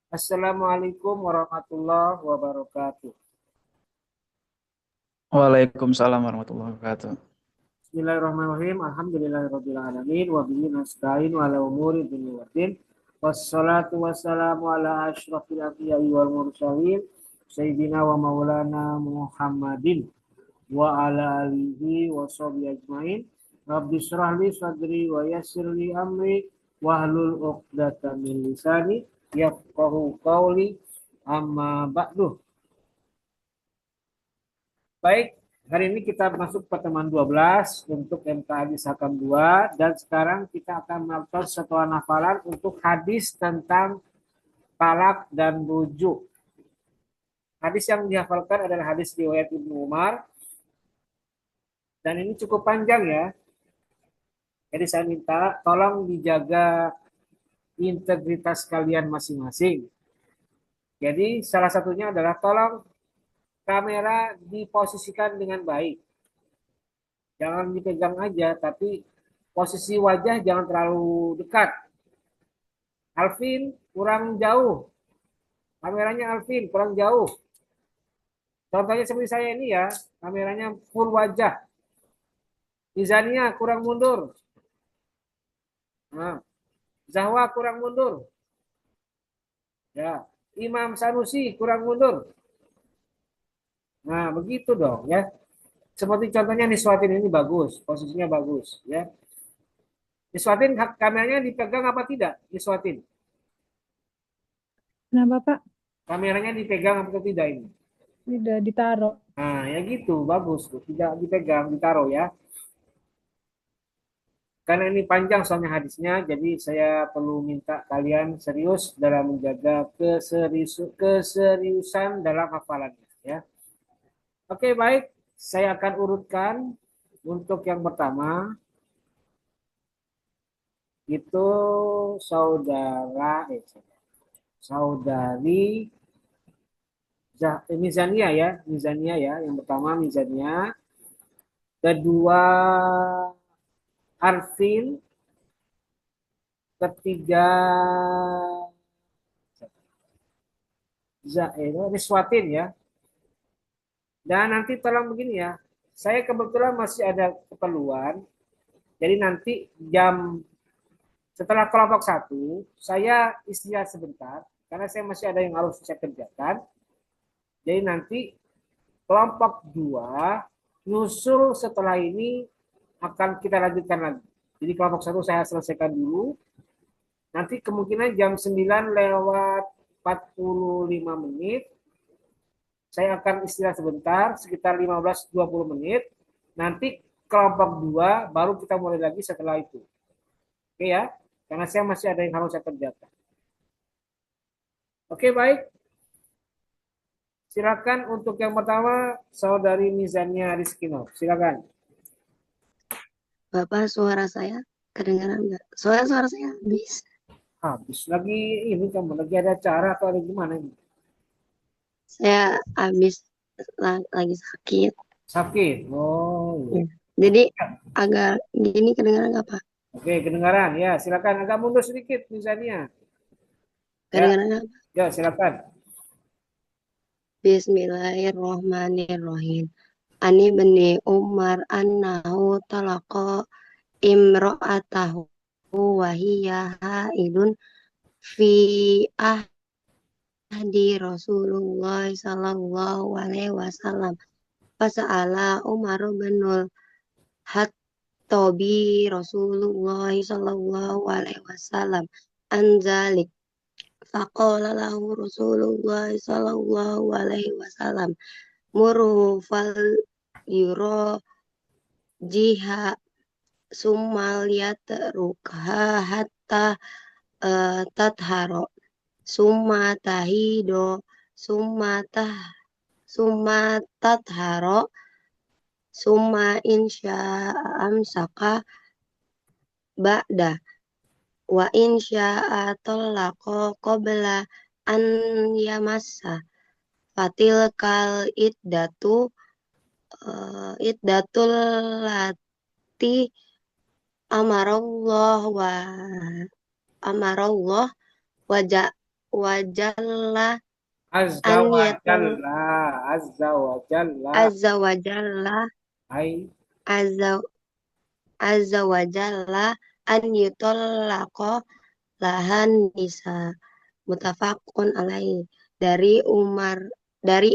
Assalamualaikum warahmatullahi wabarakatuh. Waalaikumsalam warahmatullahi wabarakatuh. Bismillahirrahmanirrahim. Alhamdulillahirabbil alamin wa bihi nasta'in wa ala umuri dunya waddin. Wassalatu wassalamu ala asyrafil anbiya'i wal mursalin sayyidina wa maulana Muhammadin wa ala alihi wa sahbihi ajmain. Rabbi shrah li sadri wa yassir li amri wahlul 'uqdatam min lisani yafqahu qawli. Amma ba'du. Baik, hari ini kita masuk pertemuan 12 untuk MK Hadis Hakam 2 dan sekarang kita akan melakukan satuan hafalan untuk hadis tentang talak dan rujuk. Hadis yang dihafalkan adalah hadis riwayat Ibnu Umar dan ini cukup panjang ya. Jadi saya minta tolong dijaga integritas kalian masing-masing. Jadi salah satunya adalah tolong kamera diposisikan dengan baik. Jangan dipegang aja, tapi posisi wajah jangan terlalu dekat. Alvin kurang jauh. Kameranya Alvin kurang jauh. Contohnya seperti saya ini ya, kameranya full wajah. Mizania kurang mundur. Nah, Zahwa kurang mundur. Ya, Imam Sanusi kurang mundur. Nah, begitu dong ya. Seperti contohnya Niswatin ini bagus, posisinya bagus ya. Niswatin kameranya dipegang apa tidak? Niswatin. Kenapa Pak? Kameranya dipegang atau tidak ini? Udah ditaruh. Nah, ya gitu, bagus tuh. Tidak dipegang, ditaruh ya. Karena ini panjang soalnya hadisnya, jadi saya perlu minta kalian serius dalam menjaga keseriusan dalam hafalannya ya. Oke, baik. Saya akan urutkan untuk yang pertama itu saudara saudari Mizania ya, Mizania ya. Yang pertama Mizania, kedua Arfin, ketiga Riswatin ya. Dan nanti tolong begini ya, saya kebetulan masih ada keperluan, jadi nanti jam setelah kelompok satu, saya istirahat sebentar, karena saya masih ada yang harus saya kerjakan. Jadi nanti kelompok 2 nyusul setelah ini akan kita lanjutkan lagi. Jadi kelompok satu saya selesaikan dulu. Nanti kemungkinan jam 9 lewat 45 menit. Saya akan istirahat sebentar, sekitar 15-20 menit. Nanti kelompok 2 baru kita mulai lagi setelah itu. Oke ya, karena saya masih ada yang harus saya kerjakan. Oke, baik. Silakan untuk yang pertama, saudari Mizania Rizkino. Silakan. Bapak, suara saya kedengaran nggak? Suara saya habis. Habis lagi ini kamu lagi ada acara atau ada gimana ini? Saya habis lagi sakit. Sakit. Oh, iya. Ya. Jadi agak gini kedengaran nggak Pak? Oke, kedengaran ya. Silakan agak mundur sedikit Mizania. Ya, Kedengaran nggak? ya silakan. Bismillahirrohmanirrohim. Ani bani Umar annahu talaqa imro'atahu wahiyya haidun fi ahdi Rasulullah sallallahu alaihi wasallam. Fasa'ala Umar binul Hattabi Rasulullah sallallahu alaihi wasallam anzalik. Faqala lahu Rasulullah sallallahu alaihi wasallam muru fal yura jiha summa liyatrukha hatta tatharo summa tahido summa summa tatharo summa insya amsaka ba'da wa insya talaqa qabla an yamassa fatilkal iddatul lati amarallah wa amarallah wa wajalla Azza an wa yatol jalla. Azza wa jalla. azza wajalla Hai. azza azza wajalla an yutallaqo lahan nisa mutafakun alaih. Dari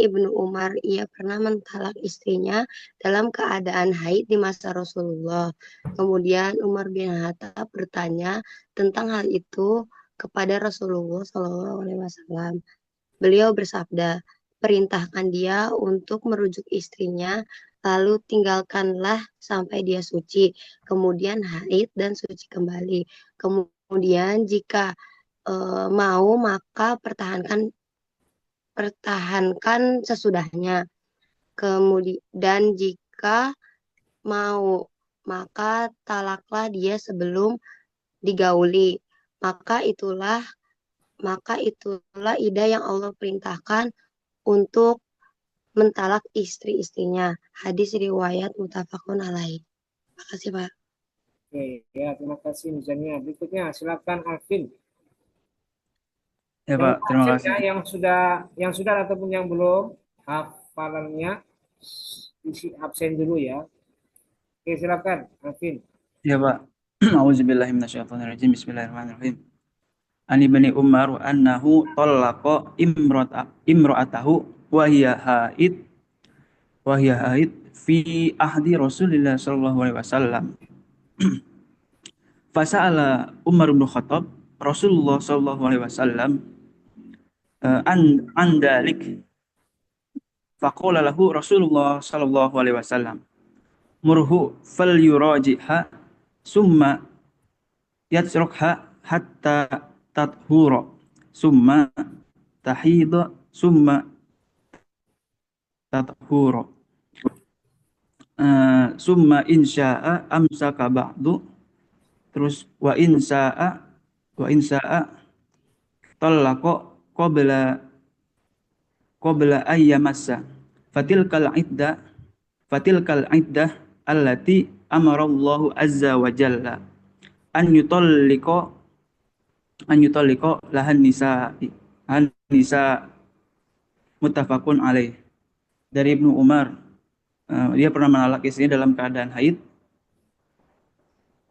Ibnu Umar, ia pernah mentalak istrinya dalam keadaan haid di masa Rasulullah. Kemudian Umar bin Khattab bertanya tentang hal itu kepada Rasulullah Shallallahu Alaihi Wasallam. Beliau bersabda, perintahkan dia untuk merujuk istrinya, lalu tinggalkanlah sampai dia suci, kemudian haid dan suci kembali. Kemudian jika mau maka pertahankan sesudahnya. Dan jika mau maka talaklah dia sebelum digauli. Maka itulah maka itulah ida yang Allah perintahkan untuk mentalak istri-istrinya. Hadis riwayat muttafaqun alaih. Makasih Pak. Oke, ya terima kasih misalnya. Berikutnya silakan Alvin. Ya Yang Pak, terima absen kasih. ya, yang sudah ataupun yang belum hafalannya isi absen dulu ya. Oke, silakan Alvin. Ya Pak. Auzubillahi minasyaitonirrajim. Bismillahirrahmanirrahim. Ani bani Umar annahu talaqa imra'atahu wa hiya haid fi ahdi Rasulillah sallallahu alaihi wasallam. Fasa'ala Umar bin Khattab Rasulullah sallallahu alaihi wasallam an dalik. Faqala lahu Rasulullah sallallahu alaihi wasallam murhu falyurajiha summa yatrukha hatta tathura summa tahida summa tathura summa insya'a amsaka ba'du terus wa insya'a talaqa qabla ayyamassa fatilkal iddah fatilkal iddah allati amara Allahu azza wa jalla an yutalliqa lahan nisa muttafaqun alaih. Dari Ibnu Umar, dia pernah menalak istrinya dalam keadaan haid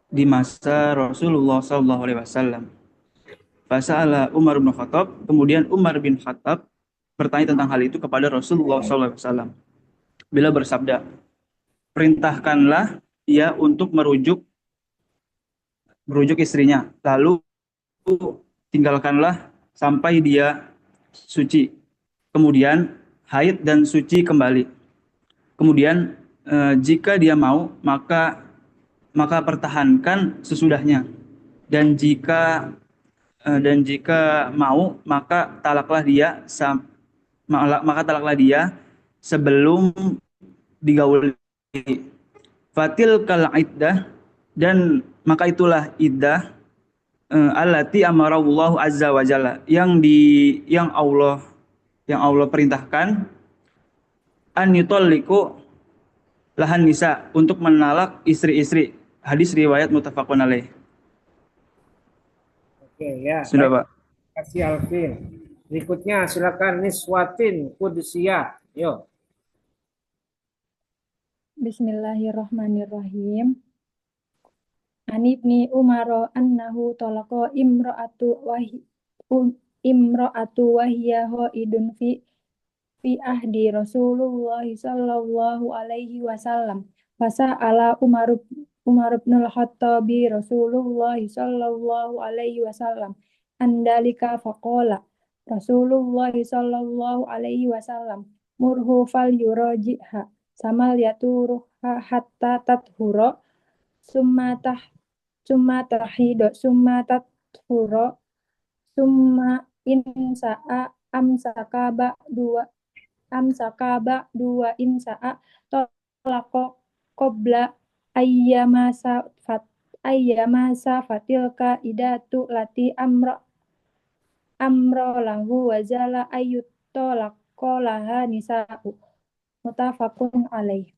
di masa Rasulullah Sallallahu Alaihi Wasallam. Fasa'ala Umar bin Khattab, kemudian Umar bin Khattab bertanya tentang hal itu kepada Rasulullah Sallallahu Alaihi Wasallam. Bila bersabda, perintahkanlah ia untuk merujuk istrinya, lalu tinggalkanlah sampai dia suci. Kemudian haid dan suci kembali. Kemudian jika dia mau maka pertahankan sesudahnya. Dan jika mau maka talaklah dia sebelum digauli. Fatil kal iddah, dan maka itulah iddah allati amarallahu azza wa jalla yang Allah perintahkan an yutalliqu lahan nisa untuk menalak istri-istri. Hadis riwayat muttafaqun alaih. Oke ya, Sudah baik. Pak. Terima kasih Alvin. Berikutnya silakan Niswatin Kudusiyah. Yo. Bismillahirrahmanirrahim. Ani ibni Umar annahu talaqa imra'atu wahiya haidun fi ahdi Rasulullah sallallahu alaihi wasallam. Fasa'ala Umar bin al-Khattabi Rasulullah sallallahu alaihi wasallam. Andalika faqala Rasulullah sallallahu alaihi wasallam murhu fal yuraji'ha samal yaturuha hatta tathura summa summa tathura summa insa'a amsaka ba'du wa insa'a talaqa qabla ayyama fatilka idatu lati amro lahu wajala ayyutolakolaha nisa'u mutafakun alaih.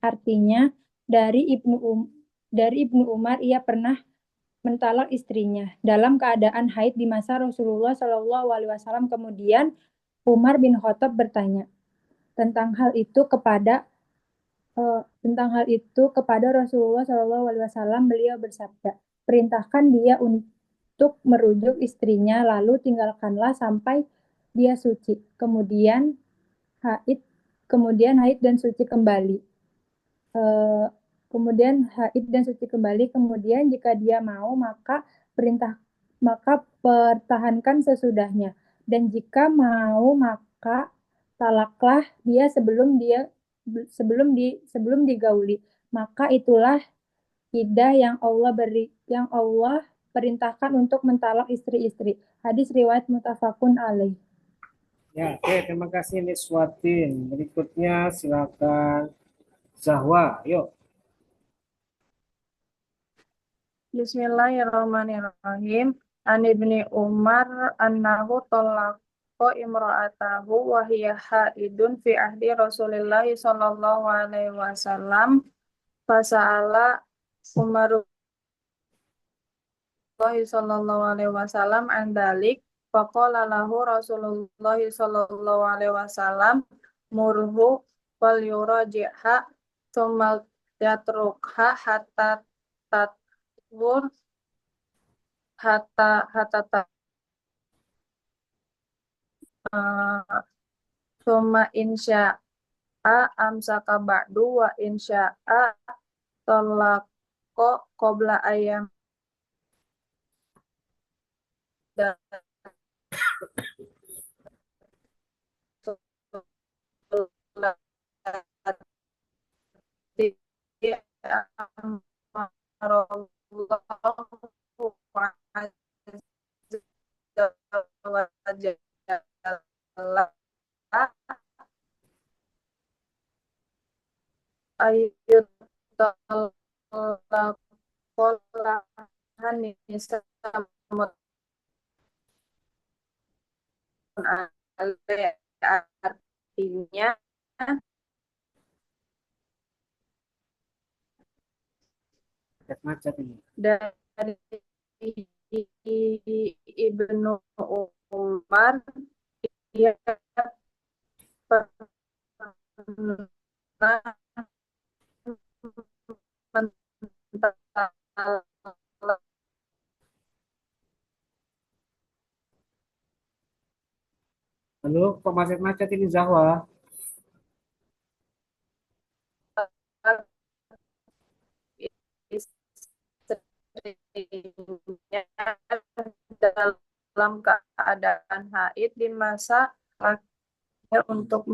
Artinya dari Ibnu Umar ia pernah mentalak istrinya dalam keadaan haid di masa Rasulullah Shallallahu Alaihi Wasallam. Kemudian Umar bin Khattab bertanya tentang hal itu kepada Rasulullah Shallallahu Alaihi Wasallam. Beliau bersabda, perintahkan dia untuk merujuk istrinya, lalu tinggalkanlah sampai dia suci. Haid, kemudian haid dan suci kembali. Kemudian jika dia mau maka pertahankan sesudahnya, dan jika mau maka talaklah dia sebelum digauli. Maka itulah iddah yang Allah perintahkan untuk mentalak istri-istri. Hadis riwayat muttafaqun alaih. Ya, oke, terima kasih Niswatin. Berikutnya silakan Zahwa. Yuk. Bismillahirrahmanirrahim. An ibni Umar annahu talaqa imra'atahu wa hiya haidun fi ahdi Rasulillah sallallahu alaihi wasallam. Fasa'ala Umar sallallahu alaihi wasallam an dalik. Faqala lahu Rasulullah sallallahu alaihi wasallam murhu wal yuraji'ha thumma yatrukha hatta tathur hatta thumma insya'a amsaka ba'du wa insya'a talaqo qabla ayam ayat artinya Macet ini. dari Ibnu Umar, ia pernah Halo, kok macet-macet ini Zahwa? istrinya dalam keadaan haid di masa akhir untuk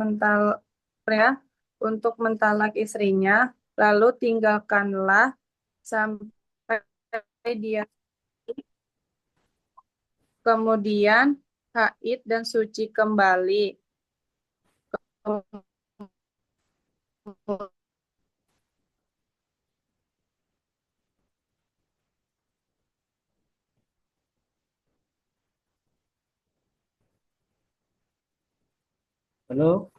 mentalak istrinya, lalu tinggalkanlah sampai dia kemudian haid dan suci kembali. Halo,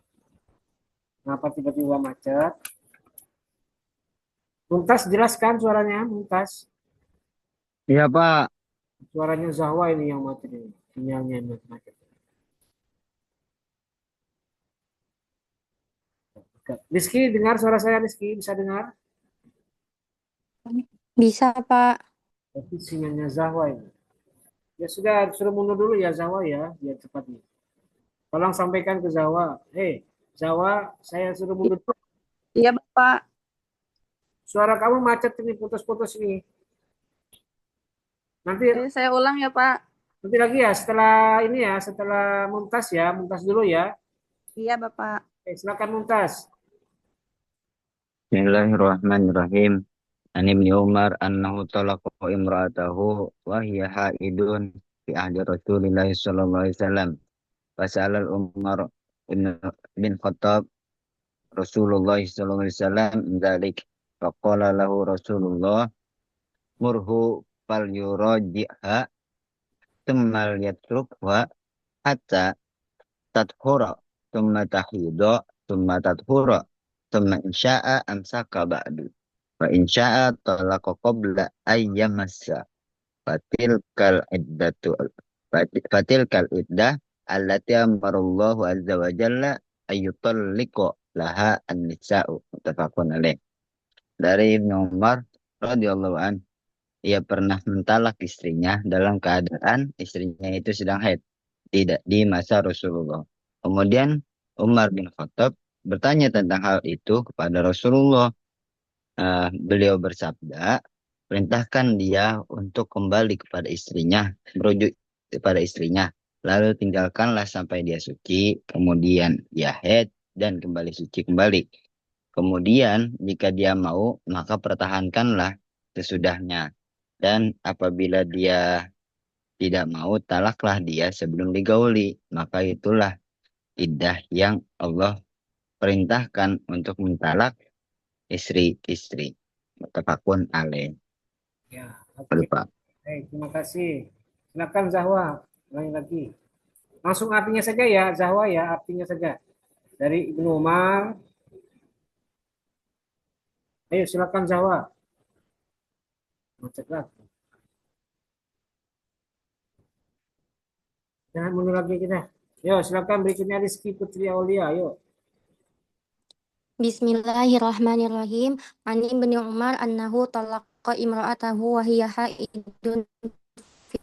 kenapa tiba-tiba macet? Mumtaz jelaskan suaranya, Mumtaz. Iya Pak, Suaranya Zahwa ini yang macet ini. Sinyalnya yang macet. Rizky, dengar suara saya, Rizky? Bisa dengar? Bisa, Pak. Tapi sinyalnya Zahwa ini. Ya sudah, suruh mundur dulu ya Zahwa ya, biar cepat nih. Tolong sampaikan ke Zahwa. Zahwa, saya suruh mundur dulu. Iya, Bapak. Suara kamu macet ini, putus-putus ini. Nanti Saya ulang ya, Pak. nanti lagi ya, setelah ini ya, setelah Mumtaz ya, Mumtaz dulu ya. Iya, Bapak. Silakan Mumtaz. Bismillahirrahmanirrahim. An Ibni Umar annahu talaqa imra'atahu wa hiya haidun fi ahdi Rasulillah sallallahu alaihi wasallam. Fas'ala Umar bin Khattab Rasulullah sallallahu alaihi wasallam dzalik. Faqala lahu Rasulullah murhu fal yuraji'ha thumma yatrukha hatta tathura thumma tahida thumma tathura thumma insya'a amsaka ba'du wa insya'a talaqa qabla ayyamassa. fatilkal iddatu fatilkal iddah allati amarallahu azza wa jalla ayyutalliqu laha an-nisa'u, muttafaqun alaih. Dari Ibnu Umar radhiyallahu an, ia pernah mentalak istrinya dalam keadaan istrinya itu sedang haid, tidak di masa Rasulullah. Kemudian Umar bin Khattab bertanya tentang hal itu kepada Rasulullah. Beliau bersabda, perintahkan dia untuk kembali kepada istrinya, merujuk kepada istrinya, lalu tinggalkanlah sampai dia suci, kemudian dia haid dan kembali suci kembali. Kemudian jika dia mau, maka pertahankanlah sesudahnya. Dan apabila dia tidak mau, talaklah dia sebelum digauli. Maka itulah iddah yang Allah perintahkan untuk mentalak istri-istri. Muttafaqun alaih. Ya, oke. Lupa. Baik, terima kasih. Silakan Zahwa, lagi. Langsung artinya saja ya, Zahwa ya, artinya saja. Dari Ibnu Umar. Ayo silakan Zahwa. Macet lagi. Jangan mundur lagi kita. Yo, silakan berikutnya Rizky Putri Aulia, yuk. Bismillahirrahmanirrahim. An Ibnu Umar annahu talaqa imra'atahu wa hiya haidun fi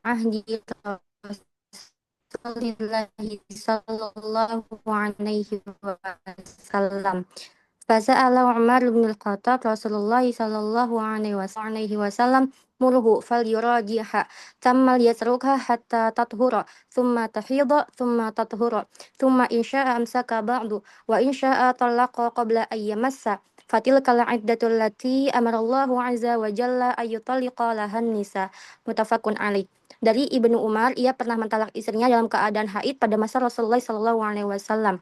ahdi Rasulillahi sallallahu alaihi wasallam. فسأل عمر بن الخطاب رسول الله صلى الله عليه وسلم مره فليراجعها ثم ليتركها حتى تطهر ثم تحيض ثم تطهر ثم إن شاء أمسك بعد وإن شاء طلق قبل أن يمس فتلك العدة التي أمر الله عز وجل أن يطلق لها النساء متفق عليه. Dari Ibnu Umar, ia pernah mentalak istrinya dalam keadaan haid pada masa Rasulullah SAW.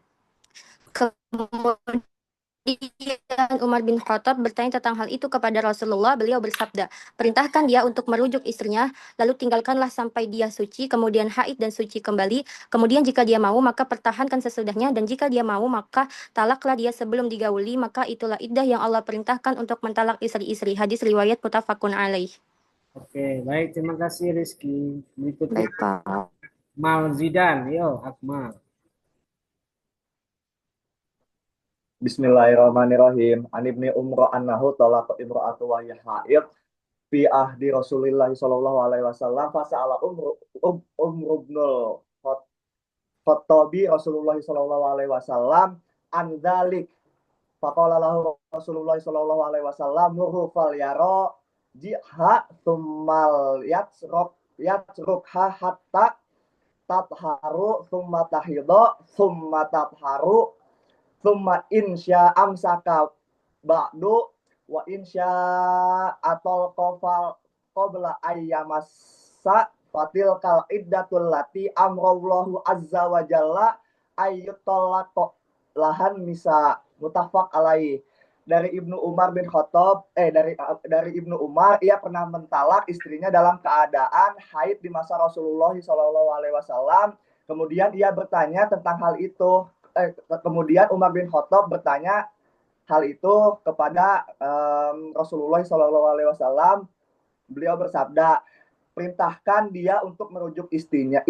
Kemudian Umar bin Khattab bertanya tentang hal itu kepada Rasulullah. Beliau bersabda, perintahkan dia untuk merujuk istrinya, lalu tinggalkanlah sampai dia suci, kemudian haid dan suci kembali. Kemudian jika dia mau, maka pertahankan sesudahnya, dan jika dia mau, maka talaklah dia sebelum digauli. Maka itulah iddah yang Allah perintahkan untuk mentalak istri-istri. Hadis riwayat muttafaqun alaih. Oke, baik, terima kasih Rizky. Berikutnya Baik, Pak. Akmal Zidan, yo Akmal. Bismillahirrahmanirrahim. An Ibni Umar annahu talaqa imra'atu wa hiya haid fi ahdi Rasulillah sallallahu alaihi wasallam fa sa'ala Umar ibnul Khattabi Rasulullah sallallahu alaihi wasallam an dzalik. Faqala lahu Rasulullah sallallahu alaihi wasallam murhu fal yara jiha tsummal yatsrukha hatta tatharu tsumma tahidha tsumma tatharu tsumma insya amsaka ba'du wa insya atol qafal qabla ayyamassa fatilkal iddatul lati amrallahu azza wa jalla ayyutallaq lahan nisa, muttafaq alaihi. Dari Ibnu Umar bin Khattab dari Ibnu Umar, ia pernah mentalak istrinya dalam keadaan haid di masa Rasulullah sallallahu alaihi wasallam. Kemudian ia bertanya tentang hal itu. Kemudian Umar bin Khattab bertanya hal itu kepada Rasulullah sallallahu alaihi wasallam. Beliau bersabda, perintahkan dia untuk merujuk istrinya,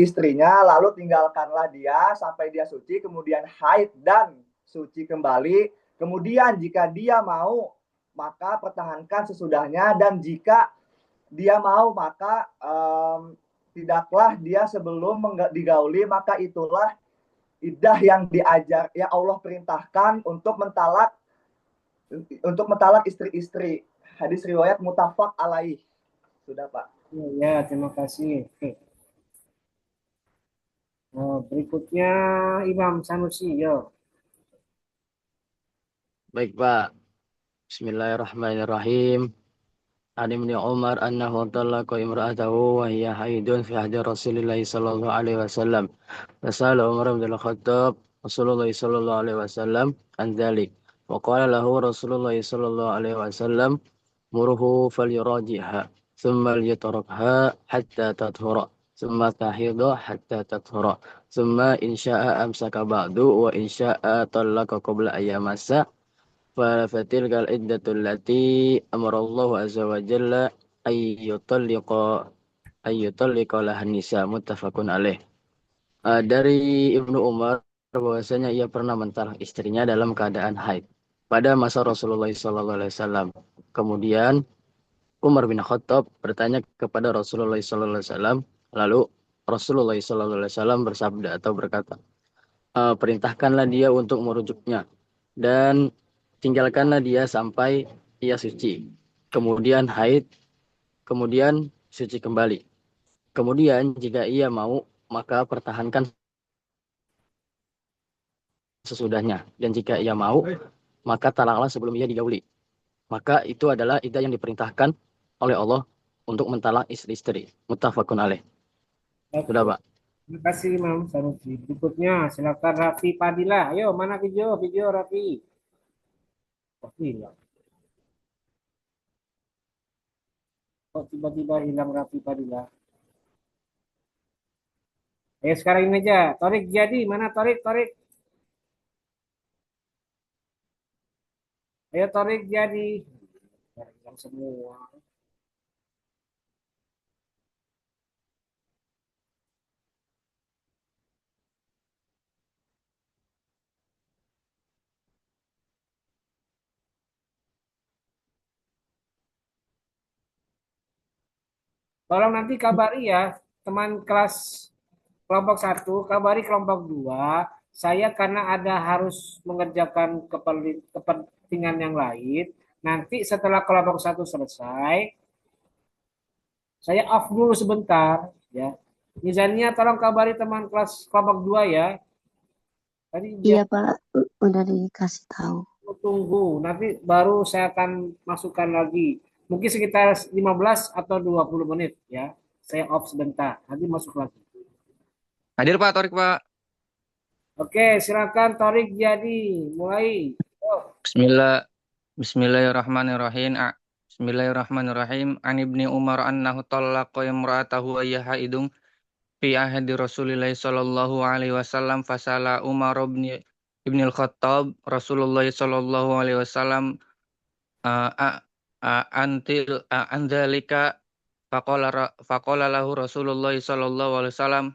lalu tinggalkanlah dia sampai dia suci, kemudian haid dan suci kembali. Kemudian jika dia mau, maka pertahankan sesudahnya, dan jika dia mau, maka tidaklah dia sebelum digauli. Maka itulah iddah yang Allah perintahkan untuk mentalak istri-istri. Hadis riwayat muttafaq alaih. Sudah, Pak. Ya, terima kasih. Oke. Berikutnya Imam Sanusi, yo. Baik, Pak. Bismillahirrahmanirrahim. An Ibnu Umar annahu talaqa imra'atahu wa hiya haidun fi ahdi Rasulillah sallallahu alaihi wasallam. Fasala Umar bin Al-Khattab Rasulullah sallallahu alaihi wasallam an dzalik. Wa qala lahu Rasulullah sallallahu alaihi wasallam murhu falyuraji'ha thumma liyatrakha hatta tathura thumma tahidha hatta tathura thumma in syaa'a amsaka ba'du wa in syaa'a talaqa qabla ayyamassa fatilkal iddatul lati amarallahu azza wa jalla ayyutalliqa lahan nisa muttafaqun alaih. Dari Ibnu Umar bahwasanya ia pernah mentalak istrinya dalam keadaan haid pada masa Rasulullah SAW. Kemudian Umar bin Khattab bertanya kepada Rasulullah SAW, lalu Rasulullah SAW bersabda atau berkata, perintahkanlah dia untuk merujuknya dan tinggalkanlah dia sampai ia suci. Kemudian haid, kemudian suci kembali. Kemudian jika ia mau, maka pertahankan sesudahnya. Dan jika ia mau, maka talaklah sebelum ia digauli. Maka itu adalah iddah yang diperintahkan oleh Allah untuk mentalak istri-istri. Muttafaqun alaih. Sudah, Oke. Pak. Terima kasih Imam Sanusi. Berikutnya silakan Raffi Padilla. Ayo, mana video Raffi? Raffi hilang. Kok tiba-tiba hilang Raffi Padilla? Ayo sekarang ini aja. Torik jadi mana Torik? Ayo Torik jadi. Hilang semua. Tolong nanti kabari ya, teman kelas kelompok 1, kabari kelompok 2. Saya karena ada harus mengerjakan kepentingan yang lain. Nanti setelah kelompok 1 selesai, saya off dulu sebentar ya. Mizania tolong kabari teman kelas kelompok 2 ya. Tadi Iya Pak, udah dikasih tahu. tunggu, nanti baru saya akan masukkan lagi. Mungkin sekitar 15 atau 20 menit ya. Saya off sebentar, nanti masuk lagi. Hadir Pak, Torik Pak. Oke, silakan Torik jadi mulai. Bismillahirrahmanirrahim. Bismillahirrahmanirrahim. An Ibni Umar annahu talaqa imra'atahu wa hiya haidun fi ahdi Rasulillah sallallahu alaihi wasallam fasala Umar ibn al-Khattab Rasulullah sallallahu alaihi wasallam andzalika faqala lahu Rasulullah sallallahu alaihi wasallam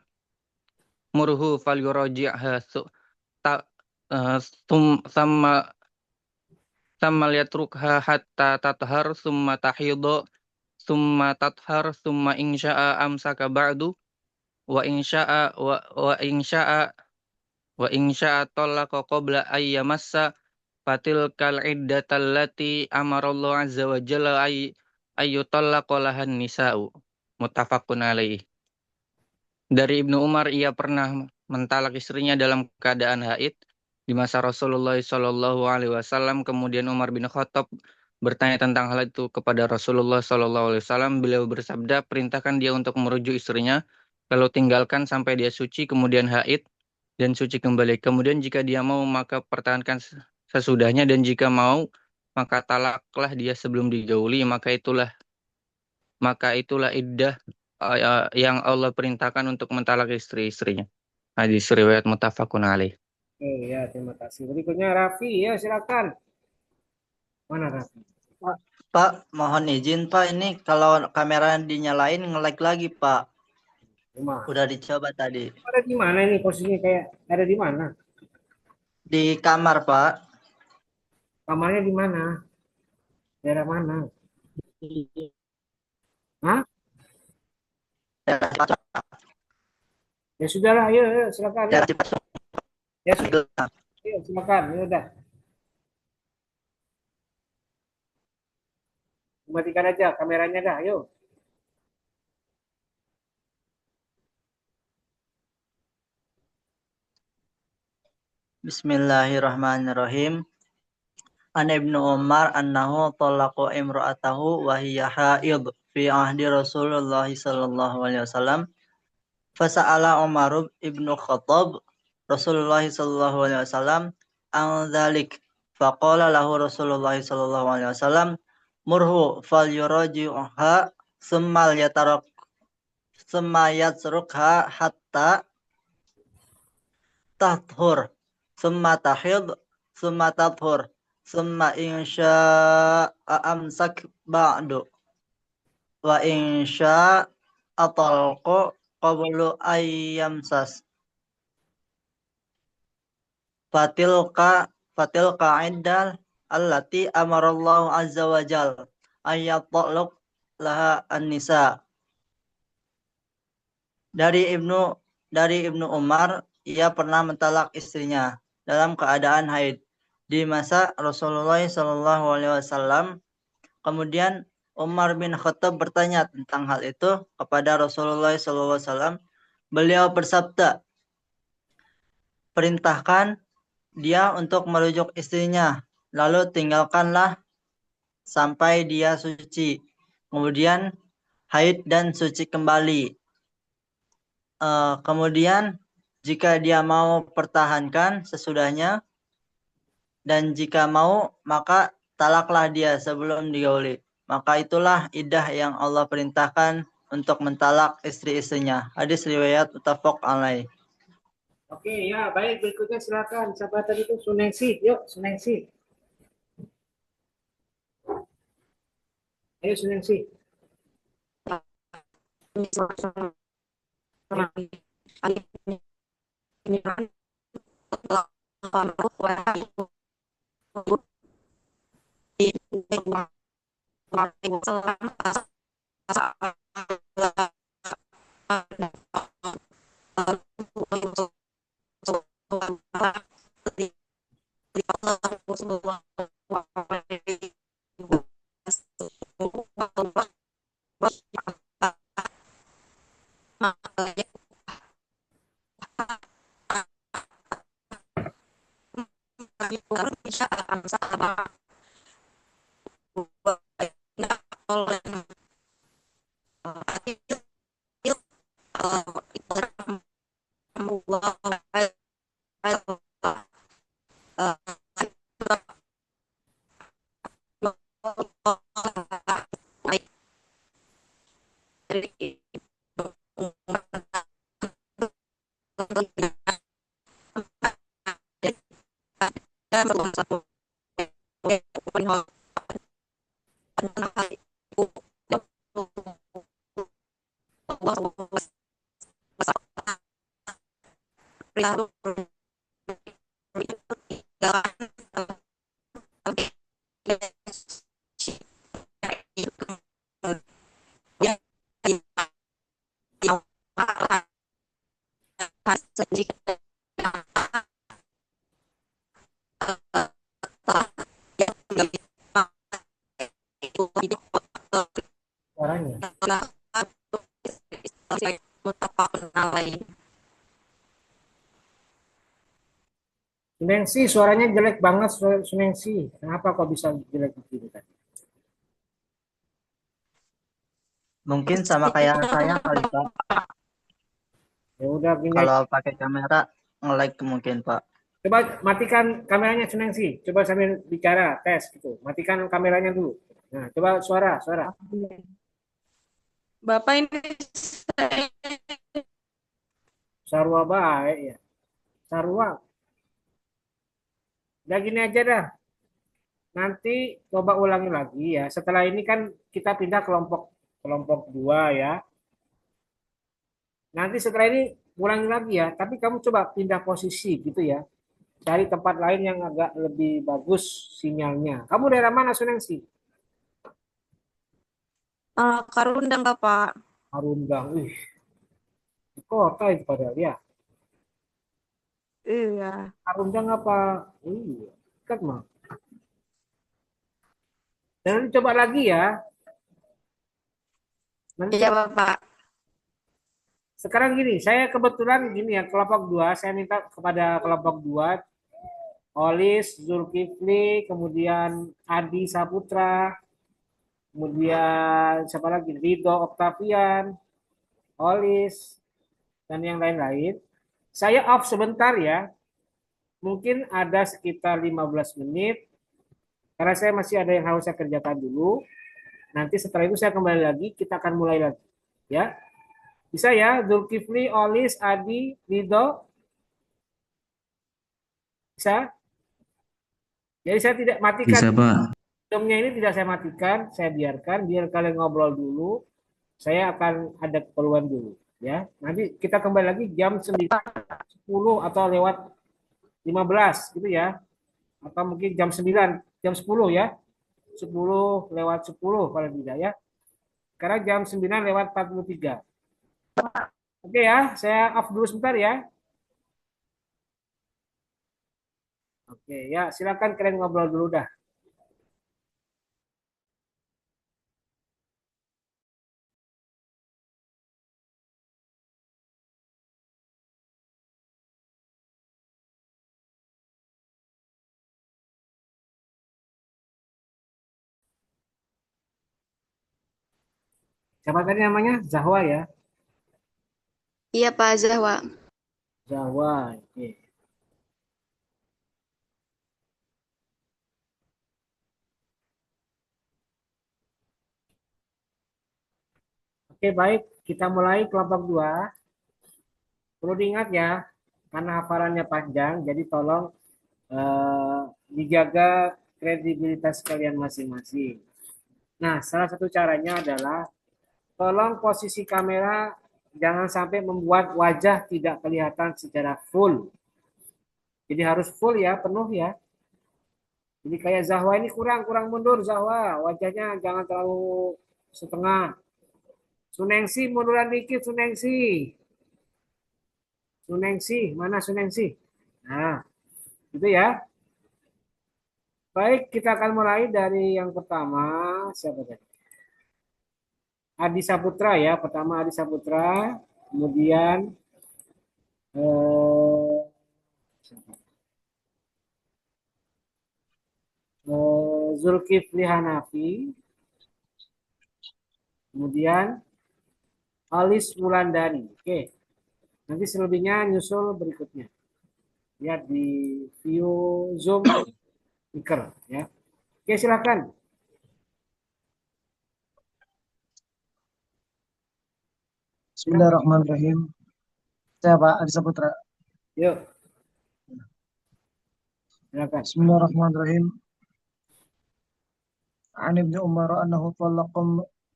murhu falyuraji'ha thumma liyatrukha hatta tathar summa tahidu summa tathar summa insya'a amsaka ba'du wa insya'a talaqa qabla ayyamassa fatilkal iddatal lati amarallahu azza wa jalla ayyutallaqa lahan nisa'u. Muttafaqun alaih. Dari Ibnu Umar, ia pernah mentalak istrinya dalam keadaan haid di masa Rasulullah Shallallahu Alaihi Wasallam. Kemudian Umar bin Khattab bertanya tentang hal itu kepada Rasulullah Shallallahu Alaihi Wasallam. Beliau bersabda, perintahkan dia untuk merujuk istrinya, lalu tinggalkan sampai dia suci, kemudian haid dan suci kembali. Kemudian jika dia mau, maka pertahankan sesudahnya, dan jika mau, maka talaklah dia sebelum digauli. Maka itulah iddah yang Allah perintahkan untuk mentalak istri-istrinya. Hadis riwayat muttafaqun alaih. Oke ya, terima kasih. Berikutnya Raffi ya, silakan. Mana Raffi? Pak, mohon izin Pak, ini kalau kamera dinyalain nge-lag lagi Pak. Udah dicoba tadi. Ada di mana ini posisinya, kayak ada di mana? Di kamar Pak. Kamarnya di mana? Daerah mana? Hah? Ya sudahlah, ayo silakan. Ya sudah. Ayo silakan, ya udah. Matikan aja kameranya dah, ayo. Bismillahirrahmanirrahim. An Ibnu Umar annahu talaqa imra'atahu wa hiya haid fi ahdi Rasulullah sallallahu alaihi wasallam. Fasa'ala Umar ibnu Khattab Rasulullah sallallahu alaihi wasallam an dzalik. Faqala lahu Rasulullah sallallahu alaihi wasallam murhu falyuraji'ha summa yatrukha hatta tathur summa tahid summa tathur summa insya'a amsak ba'du. wa insya atalqo qablu ayyamsas fatilka iddal allati amarallahu azza wa jal ayyatalq laha an-nisa. Dari Ibnu Umar, ia pernah mentalak istrinya dalam keadaan haid di masa Rasulullah Shallallahu Alaihi Wasallam. Kemudian Umar bin Khattab bertanya tentang hal itu kepada Rasulullah Shallallahu Alaihi Wasallam. Beliau bersabda, perintahkan dia untuk merujuk istrinya, lalu tinggalkanlah sampai dia suci, kemudian haid dan suci kembali. Kemudian jika dia mau pertahankan sesudahnya, dan jika mau maka talaklah dia sebelum digauli. Maka itulah iddah yang Allah perintahkan untuk mentalak istri-istrinya. Hadis riwayat muttafaq alaih. Oke, ya baik, berikutnya silakan. Siapa tadi itu? Sunengsi, yuk Sunengsi. Ayo Sunengsi. Suaranya. Sunengsi, suaranya jelek banget Sunengsi. Kenapa kok bisa jelek begini tadi? Mungkin sama kayak saya kali Pak. Ya udah gini. Kalau pakai kamera nge-lag mungkin Pak. Coba matikan kameranya Sunengsi. Coba sambil bicara tes gitu. Matikan kameranya dulu. Nah, coba suara. Bapak ini Sarwa baik ya. Sarwa. Udah gini aja dah. Nanti coba ulangi lagi ya. Setelah ini kan kita pindah kelompok 2 ya. Nanti setelah ini ulangi lagi ya. Tapi kamu coba pindah posisi gitu ya. Cari tempat lain yang agak lebih bagus sinyalnya. Kamu daerah mana Sunengsi? Karundang Bapak. Karundang. Di kota itu padahal ya. Iya. Karundang apa? Iya. Dekat mah. Dan nanti coba lagi ya. Nanti Iya Bapak. sekarang gini, saya kebetulan gini ya, kelompok 2, saya minta kepada kelompok 2, Olis, Zulkifli, kemudian Adi Saputra, kemudian siapa lagi? Rido Octavian, Olis, dan yang lain-lain. Saya off sebentar ya. Mungkin ada sekitar 15 menit. Karena saya masih ada yang harus saya kerjakan dulu. Nanti setelah itu saya kembali lagi, kita akan mulai lagi. Ya. Bisa ya, Zulkifli, Olis, Adi, Rido? Bisa? Jadi saya tidak matikan. Bisa, Pak. Zoom-nya ini tidak saya matikan, saya biarkan, biar kalian ngobrol dulu. Saya akan ada keperluan dulu ya. Nanti kita kembali lagi jam 9, 10 atau lewat 15 gitu ya. Atau mungkin jam 9, jam 10 ya. 10 lewat 10 paling tidak ya. Sekarang jam 9 lewat 43. Oke ya, saya off dulu sebentar ya. Oke ya, silakan kalian ngobrol dulu dah. Siapa tadi namanya? Zahwa ya? Iya Pak Zahwa. Zahwa. Oke. Oke, baik. Kita mulai kelompok 2. Perlu diingat ya, karena hafalannya panjang, jadi tolong dijaga kredibilitas kalian masing-masing. Nah, salah satu caranya adalah tolong posisi kamera jangan sampai membuat wajah tidak kelihatan secara full. Jadi harus full ya, penuh ya. Jadi kayak Zahwa ini kurang mundur Zahwa, wajahnya jangan terlalu setengah. Sunengsi munduran dikit Sunengsi. Sunengsi, mana Sunengsi? Nah, itu ya. Baik, kita akan mulai dari yang pertama. Siapa tadi? Adi Saputra ya, pertama Adi Saputra, kemudian Zulkifli Hanafi, kemudian Alis Wulandari. Oke, nanti selebihnya nyusul berikutnya. Lihat di view Zoom speaker ya. Oke, silakan. Bismillahirrahmanirrahim. Saya Pak Adi Saputra. Yuk. Silakan. Bismillahirrahmanirrahim. An Ibnu Umar annahu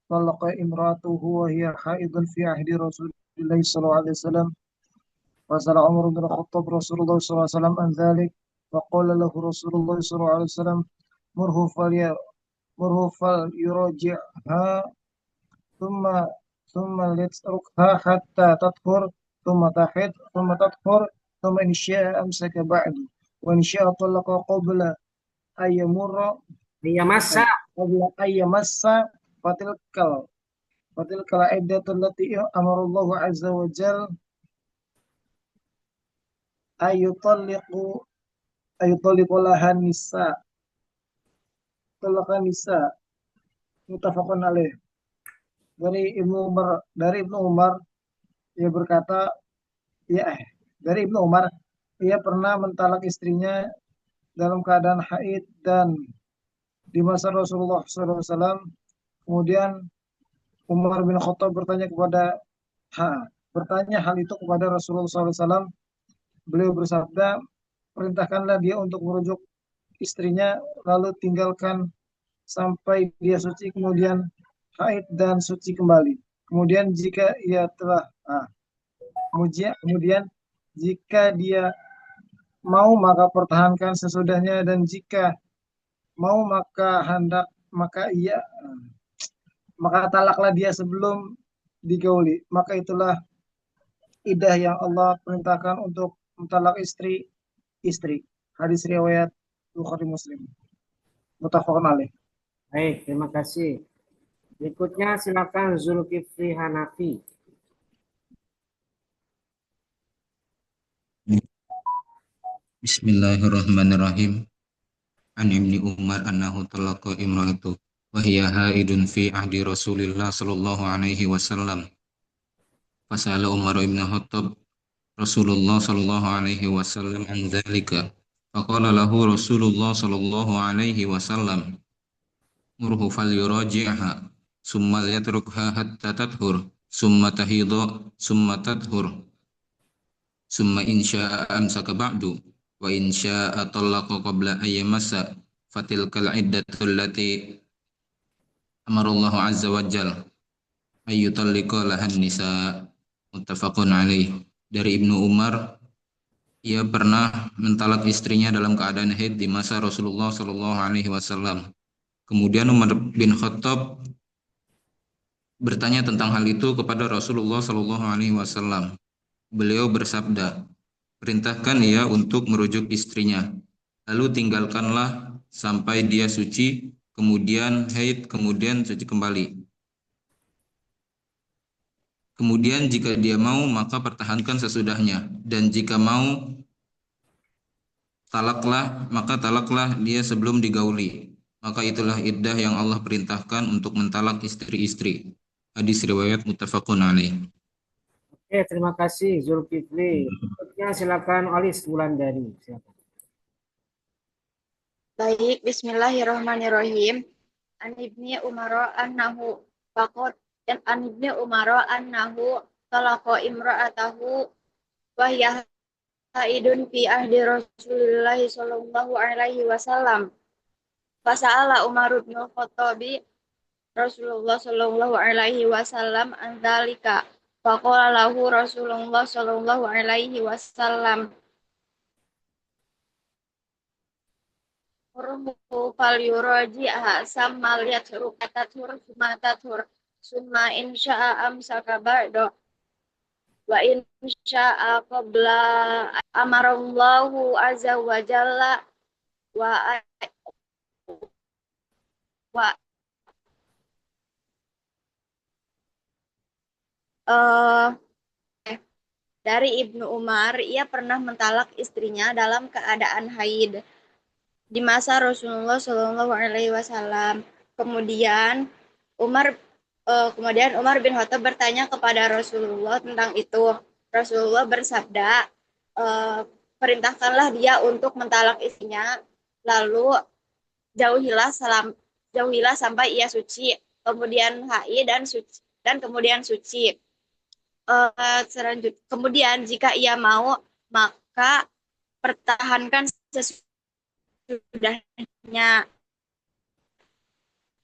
talaqa imra'atuhu wa hiya haidun fi ahdi Rasulillah sallallahu alaihi wasallam. فسأل عمر بن الخطاب رسول الله صلى الله عليه وسلم عن ذلك فقال له رسول الله صلى الله عليه وسلم مره فليراجعها ثم ليتركها حتى تطهر ثم تحد ثم تطهر ثم إن شاء أمسك بعد وإن شاء طلق قبل أن يمر قبل أن يمس فتلك العدة التي أمر الله عز وجل أيطلق لها النساء طلق النساء muttafaqun alaih. Dari Ibnu Umar ia berkata dari Ibnu Umar ia pernah mentalak istrinya dalam keadaan haid dan di masa Rasulullah SAW. Kemudian Umar bin Khattab bertanya hal itu kepada Rasulullah SAW. Beliau bersabda, perintahkanlah dia untuk merujuk istrinya lalu tinggalkan sampai dia suci, kemudian haid dan suci kembali. Kemudian jika dia mau maka pertahankan sesudahnya, dan jika mau maka talaklah dia sebelum digauli. Maka itulah idah yang Allah perintahkan untuk mentalak istri. Hadis riwayat Bukhari Muslim. Muttafaqun alaih. Baik, terima kasih. Berikutnya silakan Zulkifli Hanafi. Bismillahirrahmanirrahim. An Ibni Umar annahu talaqa imra'atu wa hiya haidun fi ahdi Rasulillah sallallahu alaihi wasallam. Fasala Umar ibn Khattab Rasulullah sallallahu alaihi wasallam an dzalika. Faqala lahu Rasulullah sallallahu alaihi wasallam murhu falyuraji'ha summa yatrukha hatta tathur summa tahidha summa tathur summa insya'a amsaka ba'du wa insya'a talaqa qabla ayyamasa fatilkal iddatu allati amarallahu azza wa jalla. ayyutalliqa lahan nisa, muttafaqun alaih. Dari Ibnu Umar, ia pernah mentalak istrinya dalam keadaan haid di masa Rasulullah Shallallahu Alaihi Wasallam. Kemudian Umar bin Khattab bertanya tentang hal itu kepada Rasulullah Shallallahu Alaihi Wasallam. Beliau bersabda, perintahkan ia untuk merujuk istrinya, lalu tinggalkanlah sampai dia suci, kemudian haid, kemudian suci kembali. Kemudian jika dia mau, maka pertahankan sesudahnya. Dan jika mau, maka talaklah dia sebelum digauli. Maka itulah iddah yang Allah perintahkan untuk mentalak istri-istri. Hadis riwayat muttafaqun alaih. Oke, terima kasih Zulkifli. Berikutnya silakan Olis Wulandari. Silakan. Baik, bismillahirrahmanirrahim. An ibni Umar annahu faqad dan an ibni Umar annahu talaqa imra'atahu wa hiya haidun fi ahdi Rasulillah sallallahu alaihi wasallam. Fasa'ala Umar bin Khattab Rasulullah sallallahu alaihi wasallam an dzalika. Faqala lahu Rasulullah sallallahu alaihi wasallam Urhu fal yuraji'aha samma liyatruk atatur summa insya'a amsaka ba'da wa insya'a qabla amarallahu azza wa jalla wa wa dari Ibnu Umar, ia pernah mentalak istrinya dalam keadaan haid di masa Rasulullah Shallallahu Alaihi Wasallam. Kemudian Umar bin Khattab bertanya kepada Rasulullah tentang itu. Rasulullah bersabda, perintahkanlah dia untuk mentalak istrinya, lalu jauhilah sampai ia suci, kemudian haid dan kemudian suci. Kemudian jika ia mau, maka pertahankan sesudahnya.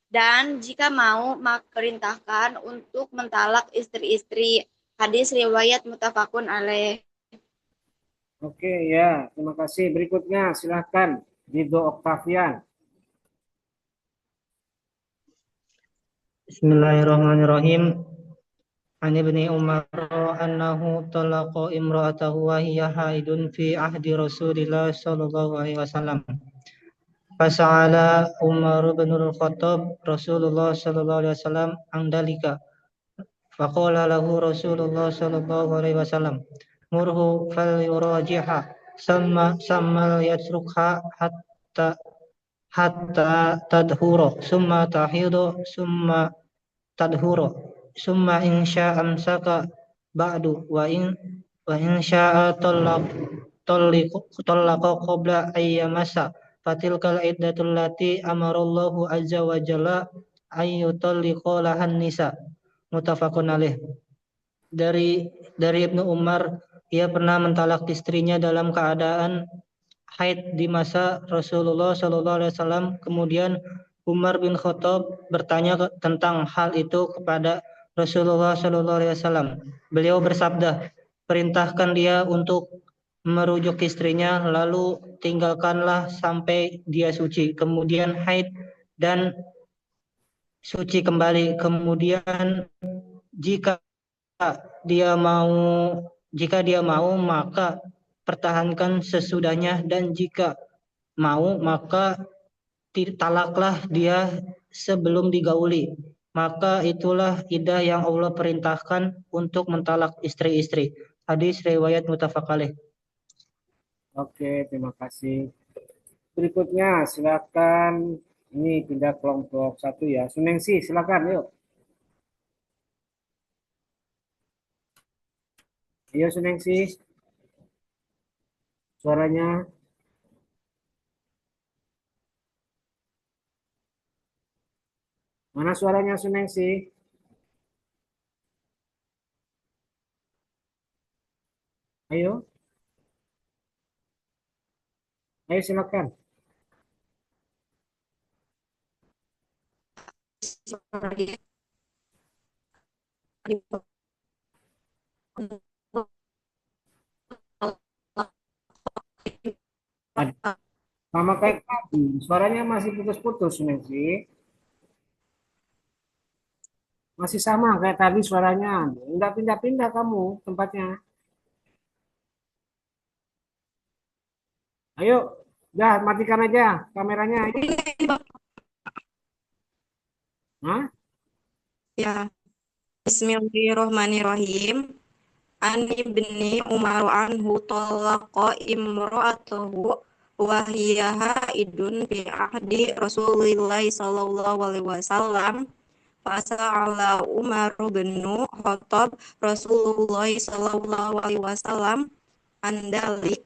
Dan jika mau, maka perintahkan untuk mentalak istri-istri. Hadis riwayat muttafaqun alaih. Oke ya, terima kasih. Berikutnya silahkan Dido Octavian. Bismillahirrahmanirrahim. An ibni Umar annahu talaqa imra'atahu wa hiya haidun fi ahdi Rasulillah sallallahu alaihi wasallam. Fasa'ala Umar bin Khattab Rasulullah sallallahu alaihi wasallam an dalika. Faqala lahu Rasulullah sallallahu alaihi wasallam murhu fal yurajiha sama yatrukha hatta tadhura summa tahidu summa tadhura summa insya amsaka ba'du wa in sya'a tallaqa qabla ayyamasa fatilkal iddatul lati amarallahu azza wa jalla ayyutalliqa lahan nisa. Muttafaqun alaih. Dari Ibnu Umar, ia pernah mentalak istrinya dalam keadaan haid di masa Rasulullah Shallallahu Alaihi Wasallam. Kemudian Umar bin Khattab bertanya tentang hal itu kepada Rasulullah Shallallahu Alaihi Wasallam. Beliau bersabda, perintahkan dia untuk merujuk istrinya, lalu tinggalkanlah sampai dia suci, kemudian haid dan suci kembali. Kemudian jika dia mau maka pertahankan sesudahnya, dan jika mau maka talaklah dia sebelum digauli. Maka itulah iddah yang Allah perintahkan untuk mentalak istri-istri. Hadis riwayat muttafaq alaih. Oke, terima kasih. Berikutnya silakan, ini pindah kelompok 1 ya. Sunengsi, silakan yuk. Ayo Sunengsi. Suaranya. Mana suaranya Sunengsi? Ayo. Ayo silakan. Sama kayak tadi, suaranya masih putus-putus, Messi. Masih sama kayak tadi suaranya. Enggak pindah-pindah kamu tempatnya. Ayo, dah matikan aja kameranya. Hah? Ya, Bismillahirrahmanirrahim. Ani ibni Umar anhu talaqa imra'atahu wa hiya haidun fi ahdi Rasulillah sallallahu alaihi wasallam. Fasa'ala Umar bin Khattab Rasulullah sallallahu alaihi wasallam andalik.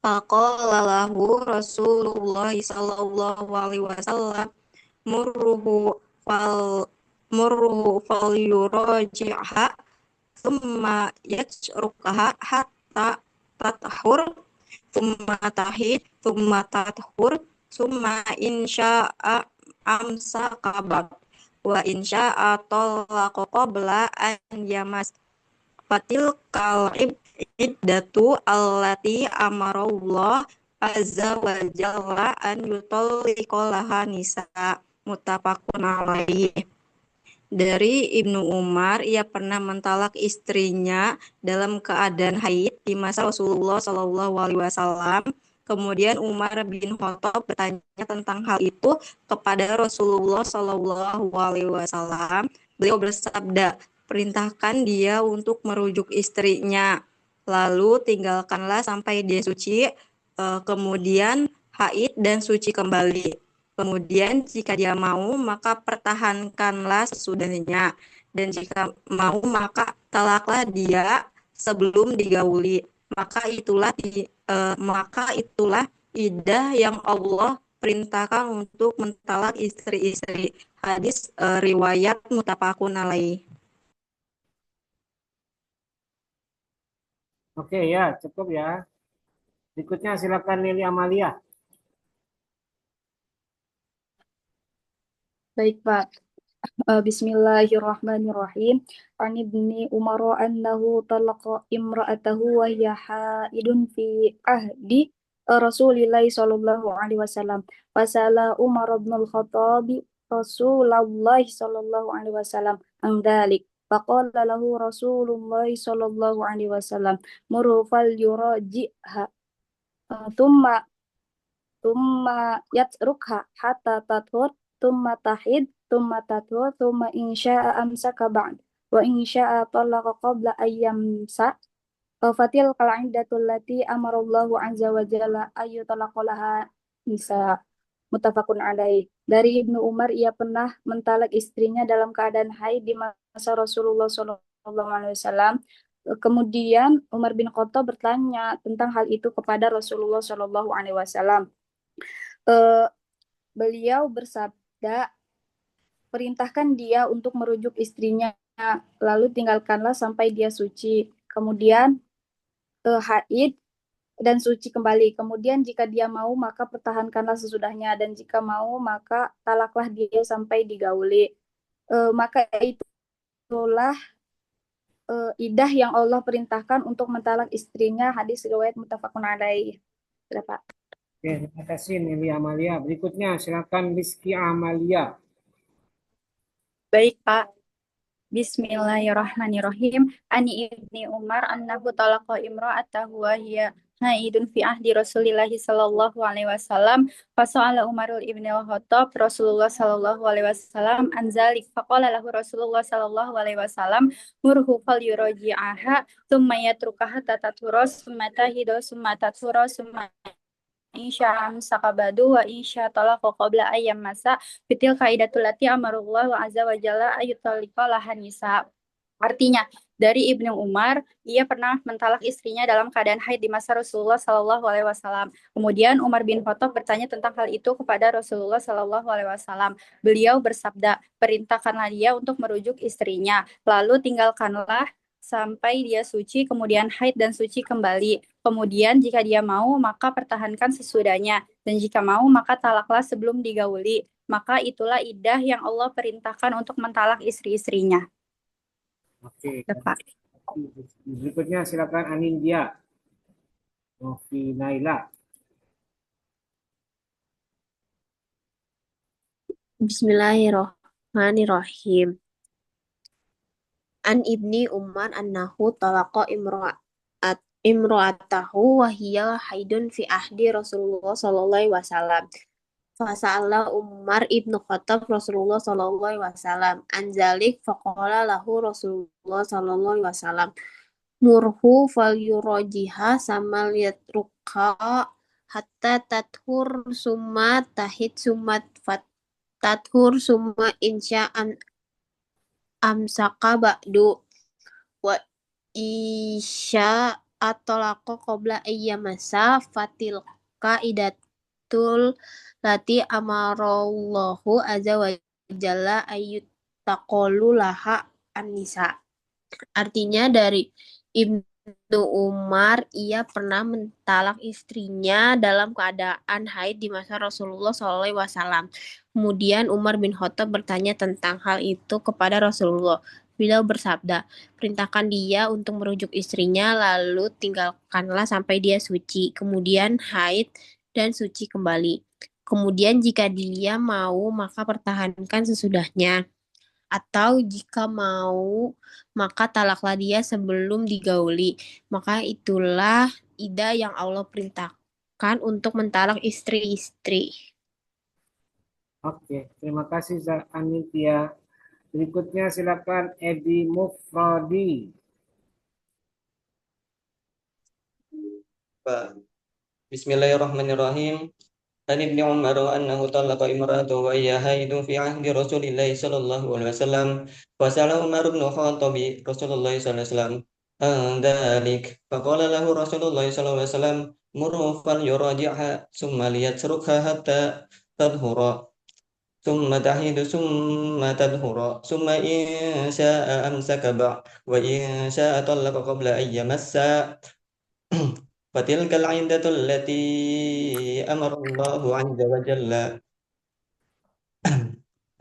Faqala lahu Rasulullah sallallahu alaihi wasallam murruhu fal yuraji'ha thumma yajrukaha hatta tathur thumma tahid thumma tathur thumma insya'a amsa kabab wa insya'a talaqa qabla an yamas fatil kal iddatu allati amarallah azza wa jalla an yutalliqalaha nisa muttafaqun alaih. Dari Ibnu Umar, ia pernah mentalak istrinya dalam keadaan haid di masa Rasulullah Shallallahu Alaihi Wasallam. Kemudian Umar bin Khattab bertanya tentang hal itu kepada Rasulullah Shallallahu Alaihi Wasallam. Beliau bersabda, perintahkan dia untuk merujuk istrinya, lalu tinggalkanlah sampai dia suci, kemudian haid dan suci kembali. Kemudian jika dia mau, maka pertahankanlah sesudahnya. Dan jika mau, maka talaklah dia sebelum digauli. Maka itulah iddah yang Allah perintahkan untuk mentalak istri-istri. Hadis riwayat muttafaqun alaih. Oke ya, cukup ya. Berikutnya silakan Lili Amalia. Baik, Pak. Bismillahirrahmanirrahim. An ibni Umar annahu talaqa imra'atahu wa hiya haidun fi ahdi Rasulillah sallallahu alaihi wasallam. Fasala Umar bin al-Khattab Rasulullah sallallahu alaihi wasallam an dzalik. Faqala lahu Rasulullah sallallahu alaihi wasallam murhu fal yuraji'ha thumma yatrukha hatta tathur thumma tahid thumma tathur thumma insya'a amsaka ba'd wa insya'a talaqa qabla ayyamsa fatil qal'idatul lati amarallahu azza wa jalla ayu talaqalaha nisa muttafaqun alaih. Dari Ibnu Umar, ia pernah mentalak istrinya dalam keadaan haid di masa Rasulullah sallallahu alaihi wasallam. Kemudian Umar bin Khattab bertanya tentang hal itu kepada Rasulullah sallallahu alaihi wasallam. Beliau bersabda, perintahkan dia untuk merujuk istrinya, lalu tinggalkanlah sampai dia suci. Kemudian haid dan suci kembali. Kemudian jika dia mau, maka pertahankanlah sesudahnya. Dan jika mau, maka talaklah dia sampai digauli. Maka itulah iddah yang Allah perintahkan untuk mentalak istrinya. Hadis riwayat muttafaqun alaih. Pak. Oke, terima kasih Lili Amalia. Berikutnya silakan Rizky Amalia. Baik, Pak. Bismillahirrahmanirrahim. Ani ibni Umar annahu talaqa imra'atahu wa hiya haidun fi ahdi Rasulillah sallallahu alaihi wasallam. Fasa'ala Umarul ibni al-Khattab Rasulullah sallallahu alaihi wasallam anzalik. Faqala lahu Rasulullah sallallahu alaihi wasallam murhu fal yuraji'aha thumma yatrukaha tataturus thumma tahidu thumma taturus thumma insya sakabadu wa insya talaqa qabla ayyam masa fitil kaidatul lati amarullah wa azza wa jalla ayutalika lahan nisa. Artinya, dari Ibnu Umar, ia pernah mentalak istrinya dalam keadaan haid di masa Rasulullah Sallallahu Alaihi Wasallam. Kemudian Umar bin Khattab bertanya tentang hal itu kepada Rasulullah Sallallahu Alaihi Wasallam. Beliau bersabda, perintahkanlah dia untuk merujuk istrinya, lalu tinggalkanlah sampai dia suci, kemudian haid dan suci kembali. Kemudian jika dia mau, maka pertahankan sesudahnya. Dan jika mau, maka talaklah sebelum digauli. Maka itulah iddah yang Allah perintahkan untuk mentalak istri-istrinya. Oke. Ya, Pak. Berikutnya silakan Anindya. Novi Naila. Bismillahirrahmanirrahim. An ibni Umar annahu talaqa imro'atahu wa hiya haidun fi ahdi Rasulullah sallallahu alaihi wasallam. Fasa'ala Umar ibnu Khattab Rasulullah sallallahu alaihi wasallam an zalik faqala lahu Rasulullah sallallahu alaihi wasallam murhu falyurajiha sama liyatrukha hatta tathur summa tahid summa tathur summa insya'an amsaka ba'du wa isya atolaqa qabla ayyamasa fatilka idatul lati amarallahu azza wa jalla ayyutaqalu laha an-nisa. Artinya dari Ibnu Umar, ia pernah mentalak istrinya dalam keadaan haid di masa Rasulullah SAW. Kemudian Umar bin Khattab bertanya tentang hal itu kepada Rasulullah. Beliau bersabda, perintahkan dia untuk merujuk istrinya, lalu tinggalkanlah sampai dia suci, kemudian haid dan suci kembali. Kemudian jika dia mau, maka pertahankan sesudahnya. Atau jika mau, maka talaklah dia sebelum digauli. Maka itulah ida yang Allah perintahkan untuk mentalak istri-istri. Oke, terima kasih Anindya. Berikutnya silakan Edi Mufrodi. Bismillahirrahmanirrahim. An Ibni Umar annahu talaqa imra'atahu wa hiya haidun fi ahdi Rasulillah sallallahu alaihi wasallam. Wa sa'ala Umar bin Khattab Rasulullah sallallahu alaihi wasallam an dzalik. Faqala lahu Rasulullah sallallahu alaihi wasallam murhu falyuraji'ha thumma liyatrukha hatta tadhura. ثم تحيد ثم تدهر ثم إن شاء أمسك بعد وإن شاء طلق قبل أن يمسا فتلك العدة التي أمر الله عز وجل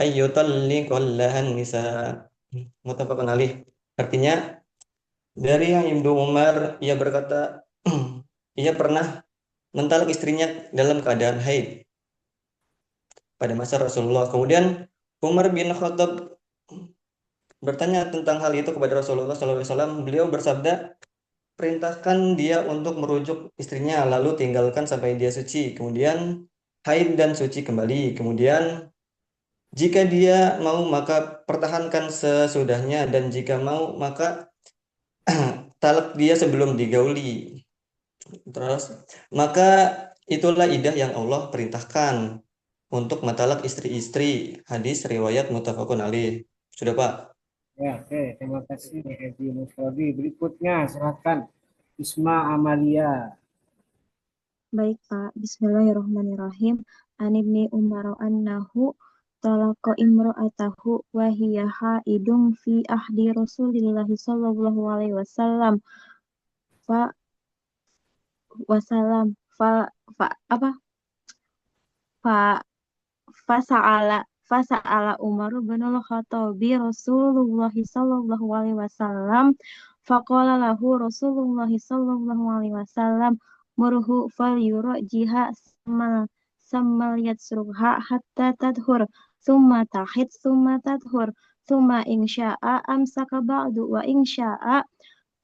أن يطلق لها النساء. Muttafaqun alaih. Artinya dari Ibnu Umar, ia berkata ia pernah mentalak istrinya dalam keadaan haid pada masa Rasulullah. Kemudian Umar bin Khattab bertanya tentang hal itu kepada Rasulullah SAW. Beliau bersabda, perintahkan dia untuk merujuk istrinya, lalu tinggalkan sampai dia suci, kemudian haid dan suci kembali. Kemudian jika dia mau, maka pertahankan sesudahnya, dan jika mau, maka talak dia sebelum digauli. Terus, maka itulah idah yang Allah perintahkan untuk mentalak istri-istri. Hadis riwayat muttafaqun alaih. Sudah, Pak? Ya, oke. Terima kasih Edi Mufrodi. Berikutnya silakan Isma Amalia. Baik, Pak. Bismillahirrahmanirrahim. An Ibni Umar annahu talaqa imra'atahu wa hiya haidun fi ahdi Rasulillah sallallahu alaihi wasallam. Fa wasalam fa apa? Fasa'ala Umar bin Al-Khattab Rasulullah sallallahu alaihi wasallam faqala lahu Rasulullah sallallahu alaihi wasallam murhu falyurajiha sammal yatsruha hatta tadhur thumma tahid thumma tadhur thumma insya'a amsaka ba'du wa insya'a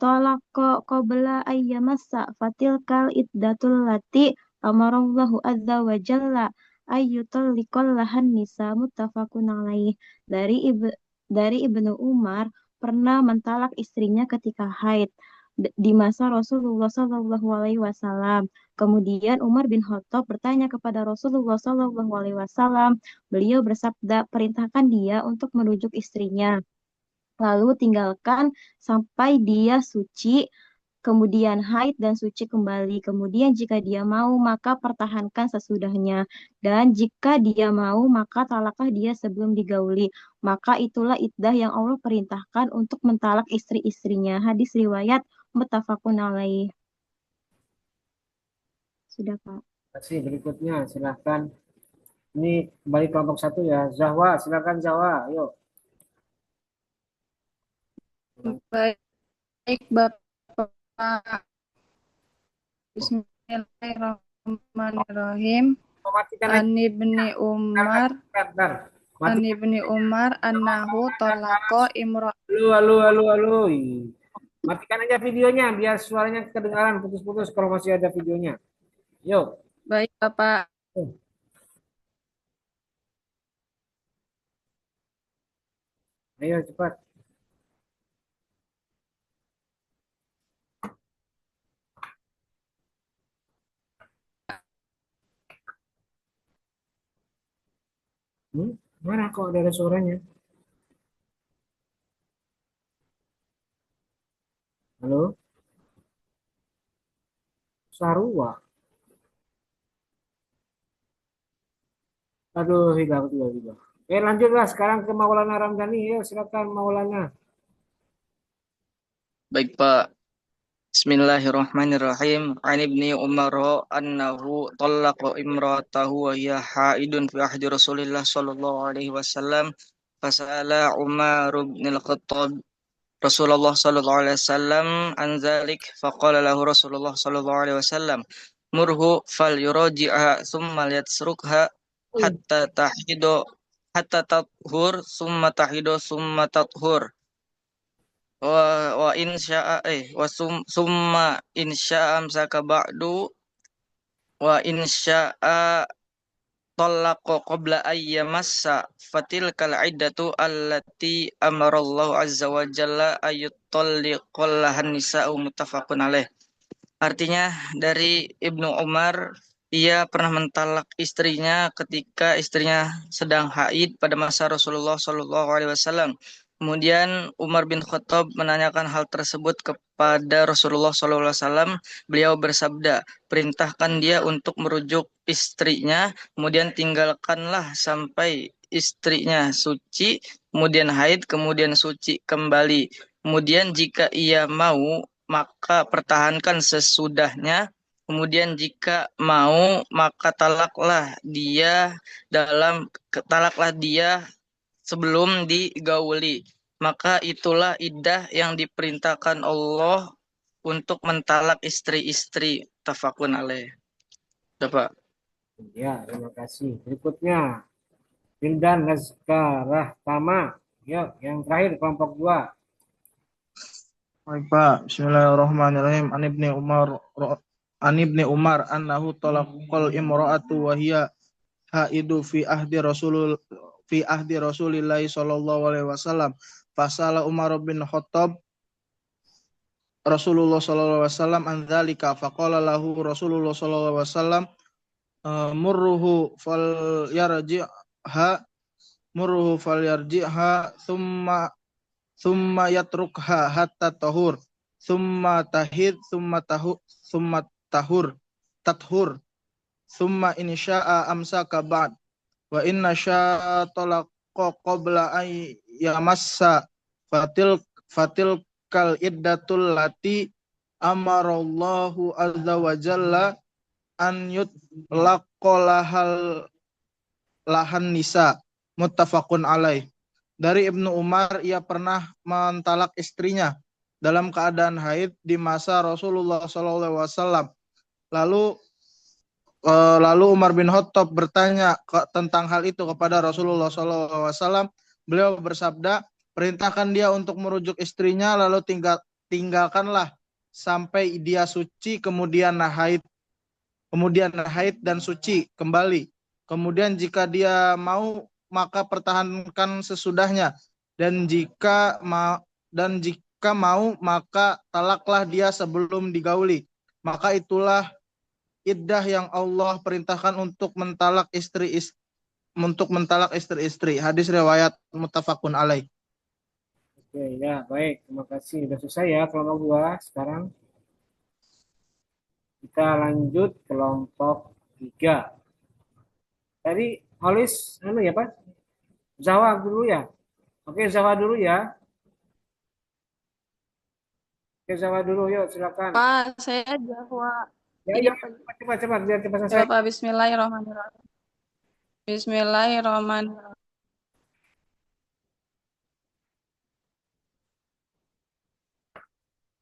talaqa qabla ayyamassa fatilkal iddatul lati amarallahu azza wa jalla ayyutalliqal lahan nisa. Muttafaqun alaih. Dari Ibnu Umar pernah mentalak istrinya ketika haid di masa Rasulullah Shallallahu Alaihi Wasallam. Kemudian Umar bin Khattab bertanya kepada Rasulullah Shallallahu Alaihi Wasallam. Beliau bersabda, perintahkan dia untuk merujuk istrinya, lalu tinggalkan sampai dia suci, kemudian haid dan suci kembali. Kemudian jika dia mau, maka pertahankan sesudahnya. Dan jika dia mau, maka talaklah dia sebelum digauli. Maka itulah iddah yang Allah perintahkan untuk mentalak istri-istrinya. Hadis riwayat muttafaqun alaih. Sudah, Pak. Terima kasih. Berikutnya silakan. Ini kembali kelompok 1 ya. Zahwa, silakan Zahwa. Yuk. Baik, Bapak. Bismillahirrahmanirrahim. Matikan aja. An ibni Umar Bentar. An Matikan. ibni Umar annahu talaqa imra. Halo. Ih. Matikan aja videonya biar suaranya kedengaran putus-putus kalau masih ada videonya. Yuk. Baik, Bapak. Ayo cepat. Mana kok ada suaranya? Halo? Sarua. Aduh, hilang. Lanjutlah sekarang ke Maulana Ramdhani. Ya, silakan Maulana. Baik, Pak. Bismillahirrahmanirrahim. An ibni Umar annahu talaqa imratahu wa hiya haidun fi ahdi Rasulillah sallallahu alaihi wasallam. Fasala Umar bin al-Khattab Rasulullah sallallahu alaihi wasallam an dzalik faqala lahu Rasulullah sallallahu alaihi wasallam murhu fal yuraji'ha thumma yatsrukha hatta tathur thumma tathur wa in sya'a summa in sya'a amsaka ba'du wa in sya'a talaqa qabla ayyamassa fatilkal iddatu allati amarallahu azza wa jalla ayyutalliqallahan nisa'u muttafaqun alaih. Artinya dari Ibnu Umar, ia pernah mentalak istrinya ketika istrinya sedang haid pada masa Rasulullah Shallallahu Alaihi Wasallam. Kemudian Umar bin Khattab menanyakan hal tersebut kepada Rasulullah Shallallahu Alaihi Wasallam. Beliau bersabda, perintahkan dia untuk merujuk istrinya, kemudian tinggalkanlah sampai istrinya suci, kemudian haid, kemudian suci kembali. Kemudian jika ia mau, maka pertahankan sesudahnya. Kemudian jika mau, maka talaklah dia sebelum digauli. Maka itulah iddah yang diperintahkan Allah untuk mentalak istri-istri. Tafakun alaih. Bapak. Ya, terima kasih. Berikutnya, Wildan Nazkarah Tama. Yuk, yang terakhir kelompok 2. Baik, Pak. Bismillahirrahmanirrahim. An ibni Umar annahu talaqal imra'atu wa hiya haidu fi ahdi Rasulillahi sallallahu alaihi wasallam. Fasala Umar bin Khattab Rasulullah sallallahu alaihi wasallam an dzalika faqala lahu Rasulullah sallallahu alaihi wasallam murruhu falyarji'ha thumma yatrukha hatta tahur thumma tahid thumma tathur thumma in sya'a amsaka ba'd wa inna sya'a talaqa qabla ay yamassa fatil kal iddatul lati amarallahu azza wa jalla an yutlaqalahal lahan nisa muttafaqun alaih. Dari Ibnu Umar, ia pernah mentalak istrinya dalam keadaan haid di masa Rasulullah SAW. Lalu Umar bin Khattab bertanya tentang hal itu kepada Rasulullah SAW. Beliau bersabda, perintahkan dia untuk merujuk istrinya, lalu tinggalkanlah sampai dia suci, kemudian haid dan suci kembali. Kemudian jika dia mau, maka pertahankan sesudahnya, dan jika mau maka talaklah dia sebelum digauli. Maka itulah iddah yang Allah perintahkan untuk mentalak istri-istri. Hadis riwayat muttafaqun alaih. Oke, ya, baik. Terima kasih. Sudah selesai ya kelompok 2. Sekarang kita lanjut kelompok 3. Tadi Holis ya Pak? Zawa dulu ya. Oke, Zawa dulu ya. Oke, Zawa dulu, yuk silakan. Pak, saya Jawa. Ya, cepat biar cepat selesai. Pak, Bismillahirrahmanirrahim. Bismillahirrahmanirrahim.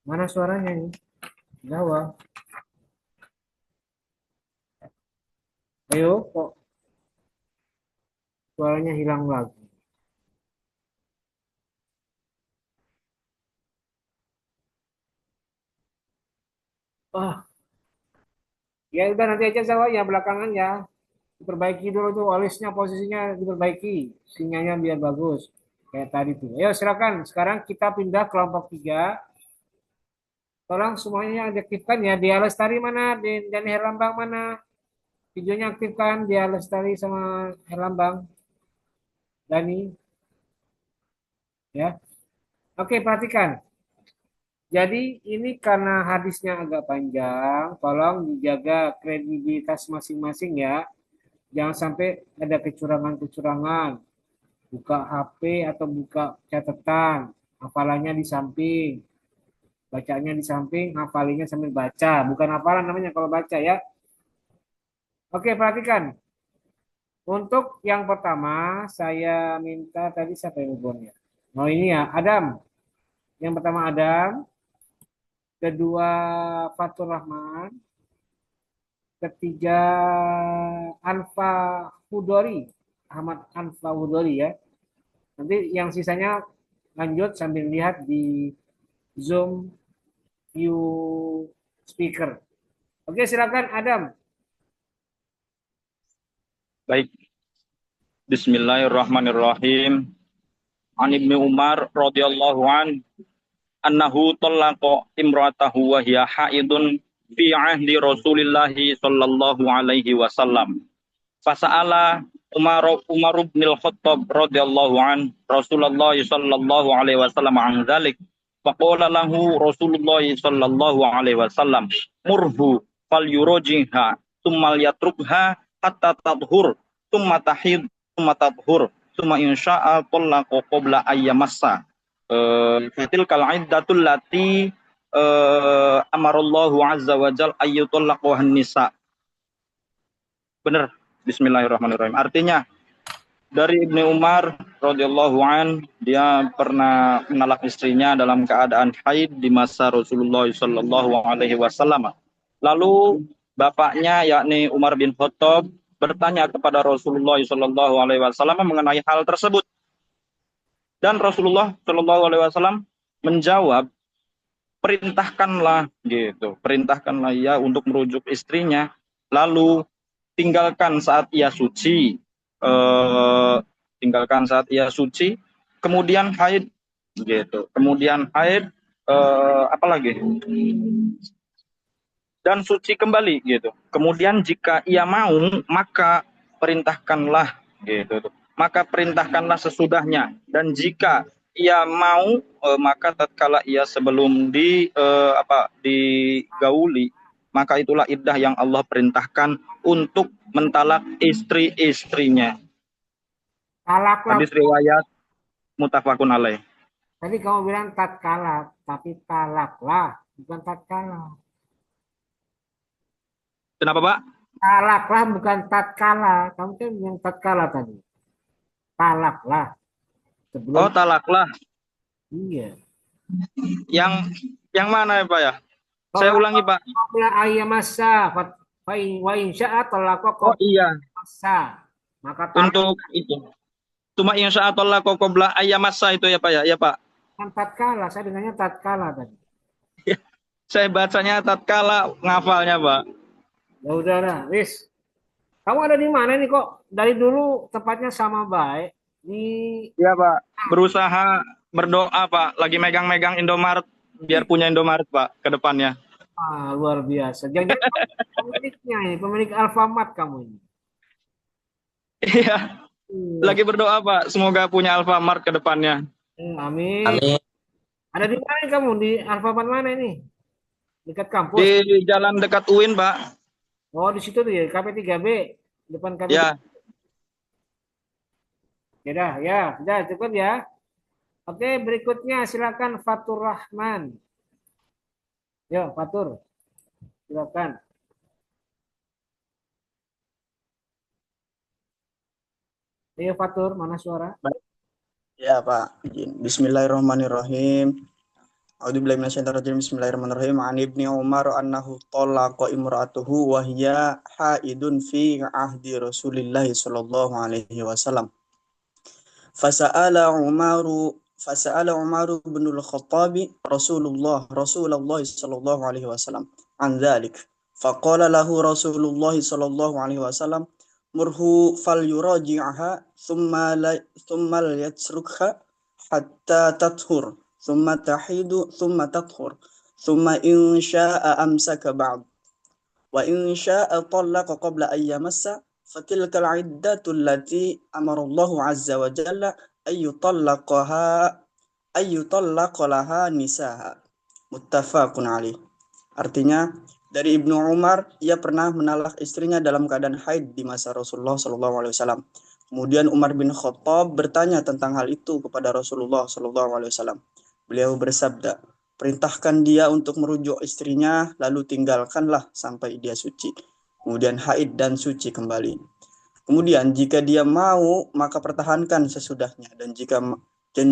Mana suaranya ini? Jawab. Ayo, kok suaranya hilang lagi? Ah, ya udah nanti aja jawab ya belakangan ya. Diperbaiki dulu tuh alisnya posisinya diperbaiki, sinyalnya biar bagus kayak tadi tuh. Ayo silakan. Sekarang kita pindah kelompok 3. Tolong semuanya aktifkan ya. Dia Lestari mana? Dan Herlambang mana? Videonya aktifkan. Dia Lestari sama Herlambang. Dani. Ya. Oke, perhatikan. Jadi ini karena hadisnya agak panjang, tolong dijaga kredibilitas masing-masing ya. Jangan sampai ada kecurangan-kecurangan. Buka HP atau buka catatan, hafalannya di samping, bacanya di samping, hafalinya sambil baca. Bukan hafalan namanya kalau baca ya. Oke, perhatikan. Untuk yang pertama, saya minta tadi siapa yang hubungnya? Oh ini ya, Adam. Yang pertama Adam, kedua Fatur Rahman, ketiga Anfa Hudori, Ahmad Anfa Hudori ya. Nanti yang sisanya lanjut sambil lihat di Zoom view speaker. Oke, silakan Adam. Baik. Bismillahirrahmanirrahim. An Ibnu Umar radhiyallahu an annahu talaqa imra'atahu wa hiya haidun fi ahdi Rasulillah sallallahu alaihi wasallam. Fasa'ala Umar bin al-Khattab radhiyallahu an Rasulullah sallallahu alaihi wasallam an dzalik. Faqala lahu Rasulullah sallallahu alaihi wasallam murhu falyurjiha tsumma yatrukha hatta tadhur tsumma tahid tsumma tadhur tsumma insya'a talaqa qabla ayyamassa. Fatil kal iddatul lati amarallahu azza wa jal ayyutallaqahan nisa. Benar. Bismillahirrahmanirrahim. Artinya dari Ibnu Umar radhiyallahu an, dia pernah menalak istrinya dalam keadaan haid di masa Rasulullah sallallahu alaihi wasallam. Lalu bapaknya yakni Umar bin Khattab bertanya kepada Rasulullah sallallahu alaihi wasallam mengenai hal tersebut. Dan Rasulullah sallallahu alaihi wasallam menjawab, perintahkanlah gitu. Perintahkanlah ia untuk merujuk istrinya, lalu tinggalkan saat ia suci, kemudian haid, gitu. Kemudian haid, apalagi? Dan suci kembali, gitu. Kemudian jika ia mau, maka perintahkanlah, gitu. Maka perintahkanlah sesudahnya. Dan jika ia mau, maka tatkala ia sebelum digauli, maka itulah iddah yang Allah perintahkan untuk mentalak istri-istrinya. Hadis riwayat muttafaqun alaih. Tadi kamu bilang tatkala, tapi talaklah, bukan tatkala. Kenapa, Pak? Talaklah bukan tatkala. Kamu kan yang tatkala tadi. Talaklah. Oh, talaklah. Iya. Yang mana ya, Pak ya? Saya ulangi, Pak. Oh iya. Maka untuk itu. Cuma insyaallah qabla ayyamassa itu ya, Pak ya? Ya, Pak. Kan tatkala, saya dengarnya tatkala tadi. Saya bacanya tatkala, ngafalnya, Pak. Ya udah lah, wis. Kamu ada di mana nih kok? Dari dulu tempatnya sama baik. Iya, Pak. Berusaha berdoa, Pak. Lagi megang-megang Indomaret biar punya Indomaret, Pak, ke depannya. Ah, luar biasa. Jangan pemiliknya ini, pemilik Alfamart kamu ini. Iya. Lagi berdoa, Pak. Semoga punya Alfamart ke depannya. Amin. Amin. Ada di mana kamu? Di Alfamart mana ini? Dekat kampus? Di jalan dekat UIN, Pak. Oh, di situ tuh ya, KP3B. Depan KP3B. Ya. Ya, cukup ya. Oke, berikutnya silakan Fatur Rahman. Yo, Fatur. Silakan. Ayo Fatur, mana suara? Ya, Pak. Bismillahirrahmanirrahim. A'udzubillahi minasyaitonir rajim. Bismillahirrahmanirrahim. An Ibni Umar annahu talaqa imra'atuhu wa hiya haidun fi ahdi Rasulillah sallallahu alaihi wasallam. Fasa'ala Umar bin al-Khattab Rasulullah sallallahu alaihi wasallam an dzalik. Faqala lahu Rasulullah sallallahu alaihi wasallam murhu falyuraji'aha thumma yatrukha hatta tathur thumma tahidu thumma tathur thumma in sha'a amsaka ba'd wa in sha'a talaqa qabla an yamassa fatilkal iddatu allati amara Allah azza wa jalla ayyutallaqa laha nisaha. Muttafaqun alaih. Artinya dari Ibnu Umar, ia pernah menalak istrinya dalam keadaan haid di masa Rasulullah SAW. Kemudian Umar bin Khattab bertanya tentang hal itu kepada Rasulullah SAW. Beliau bersabda, perintahkan dia untuk merujuk istrinya, lalu tinggalkanlah sampai dia suci. Kemudian haid dan suci kembali. Kemudian jika dia mau, maka pertahankan sesudahnya. Dan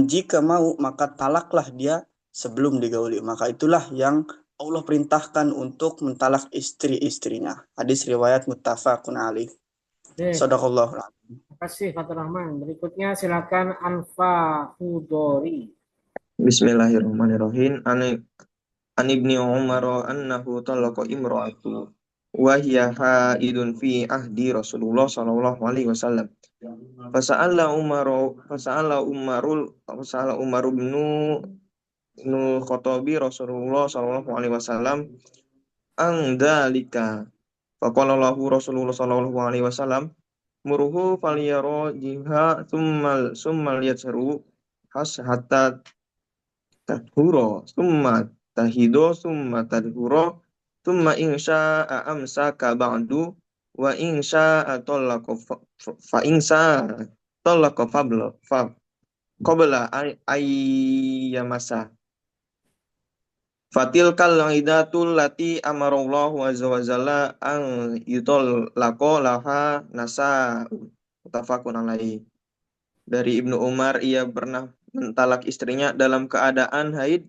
jika mau, maka talaklah dia sebelum digauli. Maka itulah yang Allah perintahkan untuk mentalak istri-istrinya. Hadis riwayat muttafaqun alaih. Shadaqallah. Terima kasih Fatur Rahman. Berikutnya silakan Anfa Hudori. Bismillahirrahmanirrahim. An Ibni Umar annahu talaqa imra'atu wa hiya haidun fi ahdi Rasulullah sallallahu alaihi wasallam. Fasa'ala Umar bin Khattabi Rasulullah sallallahu alaihi wasallam an dzalika. Faqala lahu Rasulullah sallallahu alaihi wasallam muruhu falyarajiha tsumma yatsaru hatta tadhura tsumma tahido tsumma tadhura tsumma insya'a amsaka ba'du wa insya'a talaqa fa insya'a talaqa fa qabla ayyamasa. Fatilkal idatul lati amarallahu azza wa jalla an yutallaqa laha nasa. Muttafaqun alaih. Dari Ibnu Umar, ia pernah mentalak istrinya dalam keadaan haid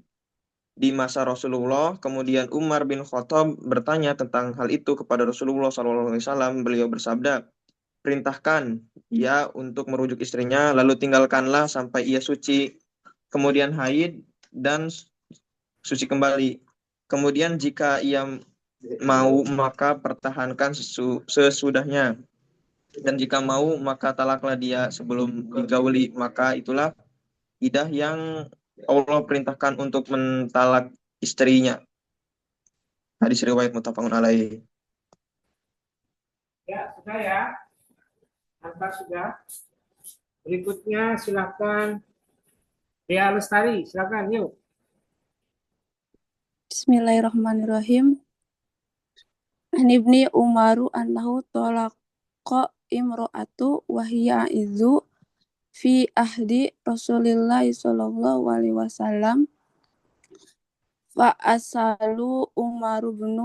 di masa Rasulullah. Kemudian Umar bin Khattab bertanya tentang hal itu kepada Rasulullah SAW. Beliau bersabda, perintahkan ia untuk merujuk istrinya, lalu tinggalkanlah sampai ia suci, kemudian haid dan suci kembali. Kemudian jika ia mau, maka pertahankan sesudahnya. Dan jika mau, maka talaklah dia sebelum digauli. Maka itulah idah yang Allah perintahkan untuk mentalak istrinya. Hadis riwayat muttafaqun alaih. Ya, sudah ya. Antar sudah. Berikutnya silakan Dea Lestari, silakan yuk. Bismillahirrahmanirrahim. An Ibni Umaru annahu talaqa imra'atu wa hiya izu fi ahdi Rasulillah sallallahu alaihi wasallam. Fa asalu Umar bin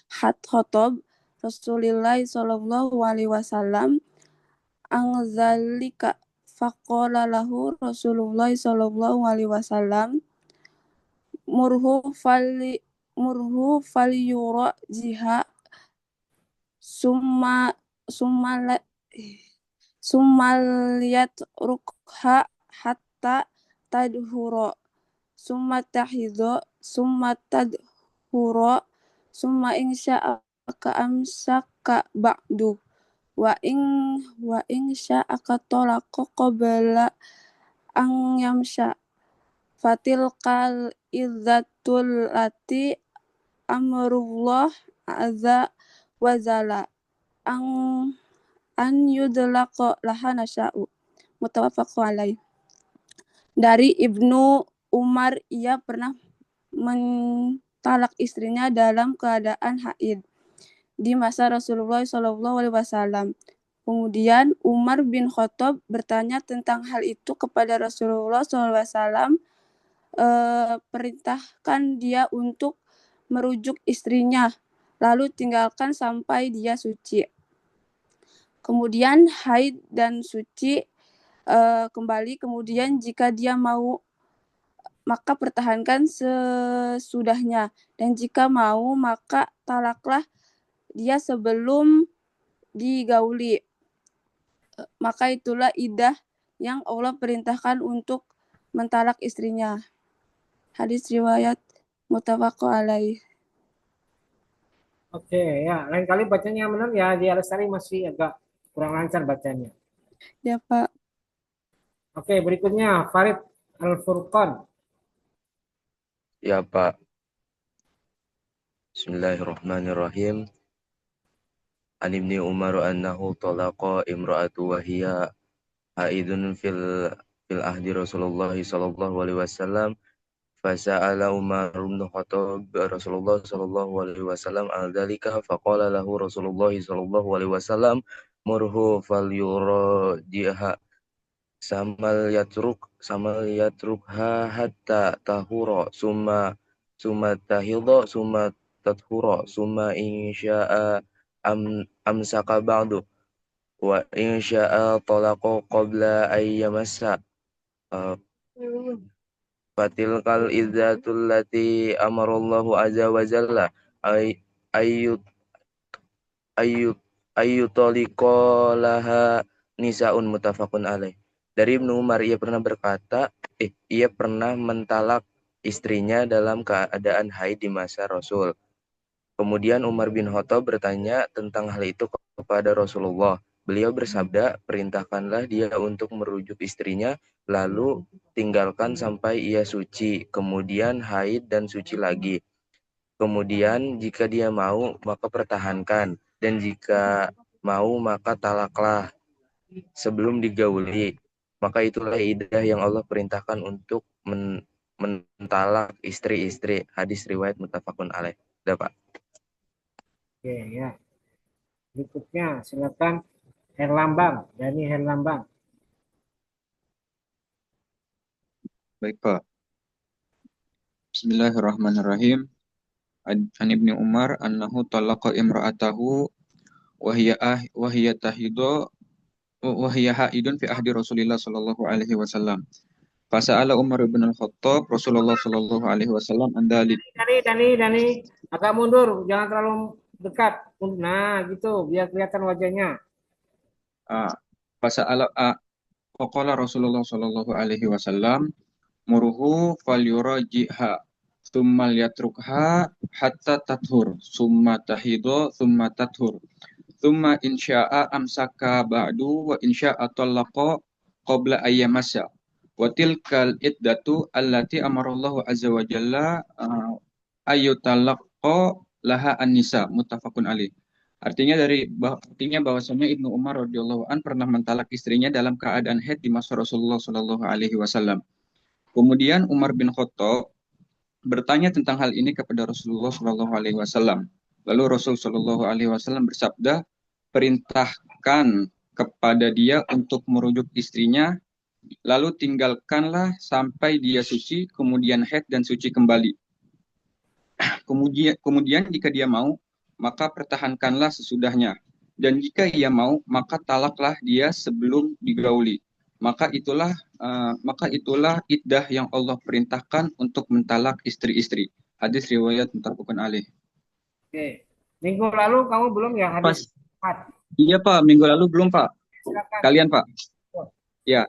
Khattab Rasulillah sallallahu alaihi wasallam angzalika. Faqala lahu Rasulullah sallallahu alaihi wasallam murhu falyurajiha summa liyatrukha hatta tadhura summa tahidha summa tadhura summa insya'a amsaka ba'du wa in sya'aka talaqa qabla an yamsha fatilkal izzatul lati amrullah azza wa jalla an yudlaqa laha nasya'u. Muttafaqun alaih. Dari Ibnu Umar, ia pernah mentalak istrinya dalam keadaan haid di masa Rasulullah SAW. Kemudian Umar bin Khattab bertanya tentang hal itu kepada Rasulullah SAW. Perintahkan dia untuk merujuk istrinya, lalu tinggalkan sampai dia suci. Kemudian haid dan suci kembali. Kemudian jika dia mau, maka pertahankan sesudahnya. Dan jika mau, maka talaklah dia sebelum digauli. Maka itulah iddah yang Allah perintahkan untuk mentalak istrinya. Hadis riwayat muttafaqun alaih. Oke, ya. Lain kali bacanya yang benar ya. Di Alestari masih agak kurang lancar bacanya. Ya, Pak. Oke, berikutnya Farid Al-Furqan. Ya Pak. Bismillahirrahmanirrahim. An Ibni Umar annahu talaqa imra'atu wa hiya haidun fil ahdi Rasulullah sallallahu alaihi wasallam. Fasa'ala Umar bin Khattab Rasulullah sallallahu alaihi wasallam an dzalika faqala lahu Rasulullah sallallahu alaihi wasallam murhu falyurajiha samal yatrukha hatta tahura summa tahidha summa tathura summa insya'a amsaka ba'du wa insya'a talaqa qabla ayyamassa fatilkal idzatul lati amarallahu azza wa jalla ayyut ayyutaliqalaha nisaun muttafaqun alaih. Dari Ibnu Umar ia pernah mentalak istrinya dalam keadaan haid di masa Rasul. Kemudian Umar bin Khattab bertanya tentang hal itu kepada Rasulullah. Beliau bersabda, perintahkanlah dia untuk merujuk istrinya, lalu tinggalkan sampai ia suci, kemudian haid dan suci lagi. Kemudian jika dia mau, maka pertahankan, dan jika mau, maka talaklah sebelum digauli. Maka itulah iddah yang Allah perintahkan untuk mentalak istri-istri. Hadis riwayat muttafaqun alaih. Udah, Pak. Oke, ya. Berikutnya silakan Herlambang, Dani Herlambang. Baik, Pak. Bismillahirrahmanirrahim. An Ibni Umar annahu talaqa imra'atahu wa hiya tahidu wa hiya haidun fi ahdi Rasulillah sallallahu alaihi wasallam. Fasa'ala Umar bin Al-Khattab Rasulullah sallallahu alaihi wasallam an dzalik. Dani, agak mundur, jangan terlalu dekat. Nah, gitu, biar kelihatan wajahnya. Fasa'ala faqala Rasulullah sallallahu alaihi wasallam muruhu falyurajiha thumma yatrukha hatta tathur summa tahidu thumma tathur thumma insya'a amsaka ba'du wa insya'a talaqa qabla ayyamasa wa tilkal iddatu allati amarallahu azza wa jalla ayyutalaqa laha an-nisa muttafaqun alaih. Artinya bahwasanya Ibnu Umar radhiyallahu an pernah mentalak istrinya dalam keadaan haid di masa Rasulullah sallallahu alaihi wasallam. Kemudian Umar bin Khattab bertanya tentang hal ini kepada Rasulullah sallallahu alaihi wasallam. Lalu Rasul sallallahu alaihi wasallam bersabda, perintahkan kepada dia untuk merujuk istrinya, lalu tinggalkanlah sampai dia suci, kemudian haid dan suci kembali. Kemudian jika dia mau, maka pertahankanlah sesudahnya. Dan jika ia mau, maka talaklah dia sebelum digauli. Maka itulah iddah yang Allah perintahkan untuk mentalak istri-istri. Hadis riwayat muttafaqun alaih. Oke. Minggu lalu kamu belum ya hadis? Iya, Pak, minggu lalu belum, Pak. Silakan. Kalian, Pak. Ya.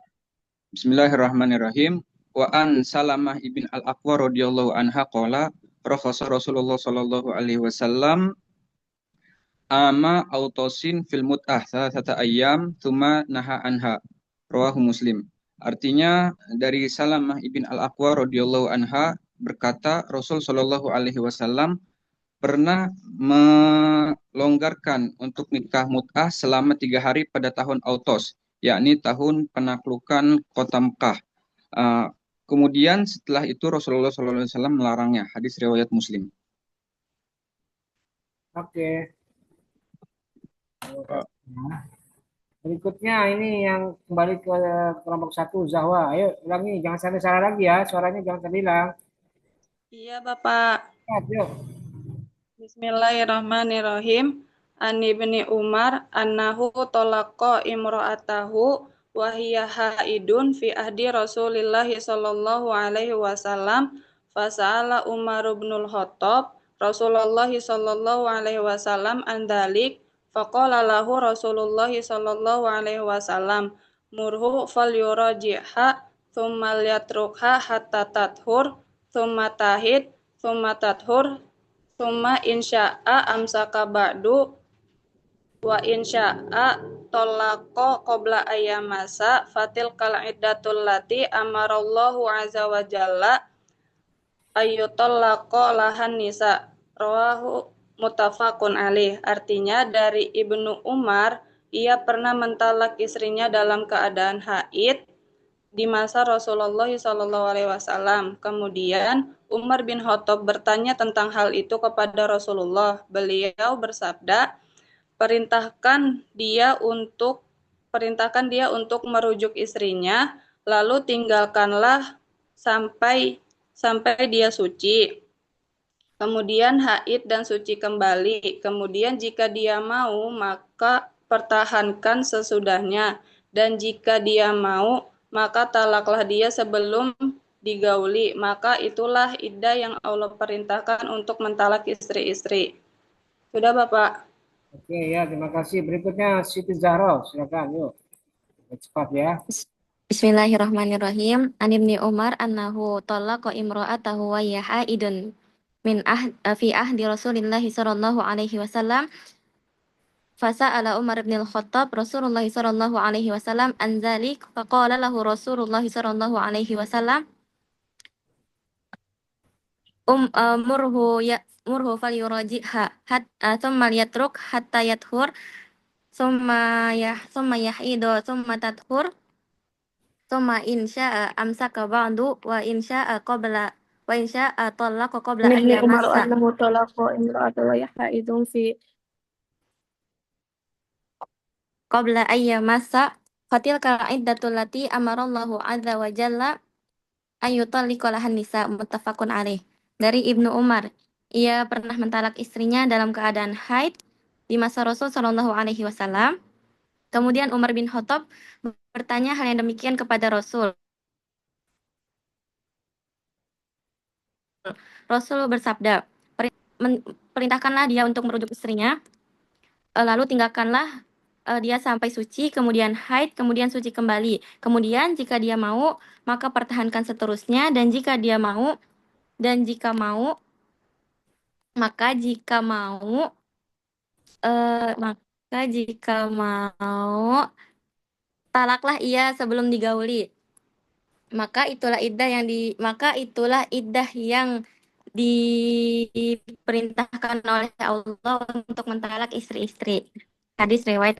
Bismillahirrahmanirrahim. Wa an Salamah ibn al-Aqwa radhiyallahu anha qala rakhasa Rasulullah sallallahu alaihi wasallam ama autosin fil mut'ah salasata ayyam tsumma naha anha. Rawahu Muslim. Artinya dari Salamah ibn al-Aqwa radhiyallahu anha berkata Rasul sallallahu alaihi wasallam pernah melonggarkan untuk nikah mut'ah selama 3 hari pada tahun Autos, yakni tahun penaklukan kota Mekah. Kemudian setelah itu Rasulullah sallallahu alaihi wasallam melarangnya. Hadis riwayat Muslim. Oke. Berikutnya ini yang kembali ke kelompok 1 Zahwa. Ayo ulangi, jangan sampai salah lagi ya, suaranya jangan terhilang. Iya, Bapak. Yuk. Bismillahirrahmanirrahim. An Ibni Umar annahu talaqa imra'atahu wa hiya haidun fi ahdi Rasulillah sallallahu alaihi wasallam fasa'ala Umar bin Khattab Rasulullah sallallahu alaihi wasallam an dzalik faqala lahu Rasulullah sallallahu alaihi wasallam murhu falyuraji'ha thumma liyatrukha hatta tathur thumma tahid thumma tathur thumma insya'a amsaka ba'du wa insya'a tolako qabla ayyamasa fatil kal iddatul lati amarallahu azza wa jalla ayyutallaqo lahan nisa rawahu muttafaqun alaih. Artinya dari Ibnu Umar, ia pernah mentalak istrinya dalam keadaan haid di masa Rasulullah SAW. Kemudian Umar bin Khattab bertanya tentang hal itu kepada Rasulullah. Beliau bersabda, perintahkan dia untuk merujuk istrinya, lalu tinggalkanlah sampai dia suci. Kemudian haid dan suci kembali. Kemudian jika dia mau, maka pertahankan sesudahnya. Dan jika dia mau, maka talaklah dia sebelum digauli. Maka itulah iddah yang Allah perintahkan untuk mentalak istri-istri. Sudah, Bapak? Oke ya, terima kasih. Berikutnya Siti Zahra, silakan yuk. Cepat ya. Bismillahirrahmanirrahim. An Ibni Umar annahu talaqa imra'atahu wa hiya haidun fi ahdi Rasulillah sallallahu alaihi wasallam. Fasa'ala Umar bin Khattab Rasulullah sallallahu alaihi wasallam an dzalik faqala lahu Rasulullah sallallahu alaihi wasallam murhu falyuraji'ha thumma yatruk hatta yathur thumma yahidu thumma tathur thumma insya'a amsaka ba'du wa insya'a talaqa qabla An Ibni Umar ayyamassa annahu talaqa imra'atahu wa hiya haidun fi qabla ayyamassa fatilka iddatul lati amarallahu azza wa jalla ayyutalliqa lahan nisa muttafaqun alaih. Dari Ibnu Umar, ia pernah mentalak istrinya dalam keadaan haid di masa Rasul sallallahu alaihi wasallam. Kemudian Umar bin Khattab bertanya hal yang demikian kepada Rasul. Rasul bersabda, perintahkanlah dia untuk merujuk istrinya, lalu tinggalkanlah dia sampai suci, kemudian haid, kemudian suci kembali. Kemudian jika dia mau, maka pertahankan seterusnya, dan jika mau, maka jika mau, talaklah ia sebelum digauli. Maka itulah iddah yang diperintahkan oleh Allah untuk mentalak istri-istri. Hadis riwayat.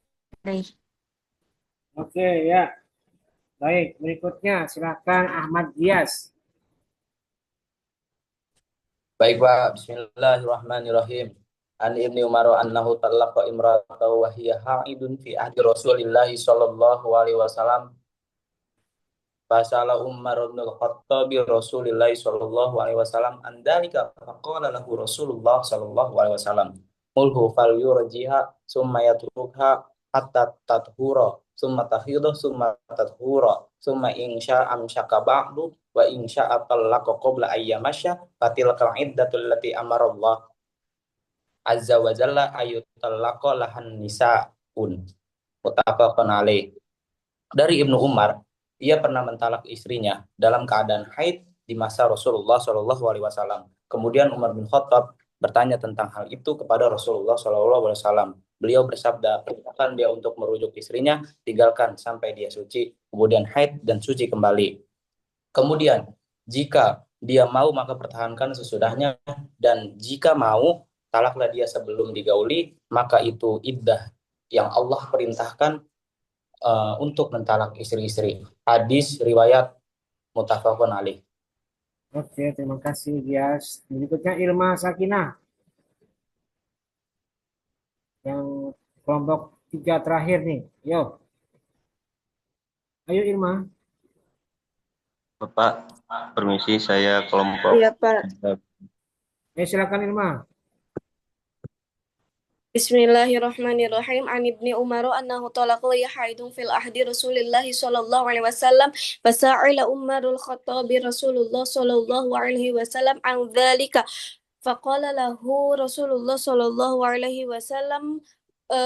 Oke ya. Baik, berikutnya silakan Ahmad Dias. Baik, Pak. Bismillahirrahmanirrahim. An Ibni Umar annahu talaqa imra'atahu wa hiya haidun fi ahdi Rasulillah sallallahu alaihi wasallam. Fasala Umar bin Khattab Rasulillah sallallahu alaihi wasallam an dzalika faqala lahu Rasulullah sallallahu alaihi wasallam mulhu falyurjiha summa yatrukha hatta tathura summa tahidu summa tathura summa insya amsaka ba'du wa insya talaqa qabla ayyamasya fatilkal iddatul lati amarallah azza wa jalla ayutallaqa lahan nisaun muttafaqun alaih. Dari Ibnu Umar, ia pernah mentalak istrinya dalam keadaan haid di masa Rasulullah Shallallahu Alaihi Wasallam. Kemudian Umar bin Khattab bertanya tentang hal itu kepada Rasulullah Shallallahu Alaihi Wasallam. Beliau bersabda, perintahkan dia untuk merujuk istrinya, tinggalkan sampai dia suci, kemudian haid dan suci kembali. Kemudian jika dia mau maka pertahankan sesudahnya, dan jika mau talaklah dia sebelum digauli, maka itu iddah yang Allah perintahkan untuk mentalak istri-istri. Hadis riwayat muttafaqun alaih. Oke, terima kasih Dias. Berikutnya Ilma Sakinah. Yang kelompok 3 terakhir nih. Yo. Ayo Ilma. Bapak, permisi saya kelompok. Iya, Pak. Silakan Ilma. Bismillahirrahmanirrahim. An Ibni Umar annahu talaqa haidun fil ahdi Rasulillah sallallahu alaihi wasallam fasa'ila Umarul Khattabi Rasulullah sallallahu alaihi wasallam an dzalika faqala lahu Rasulullah sallallahu alaihi wasallam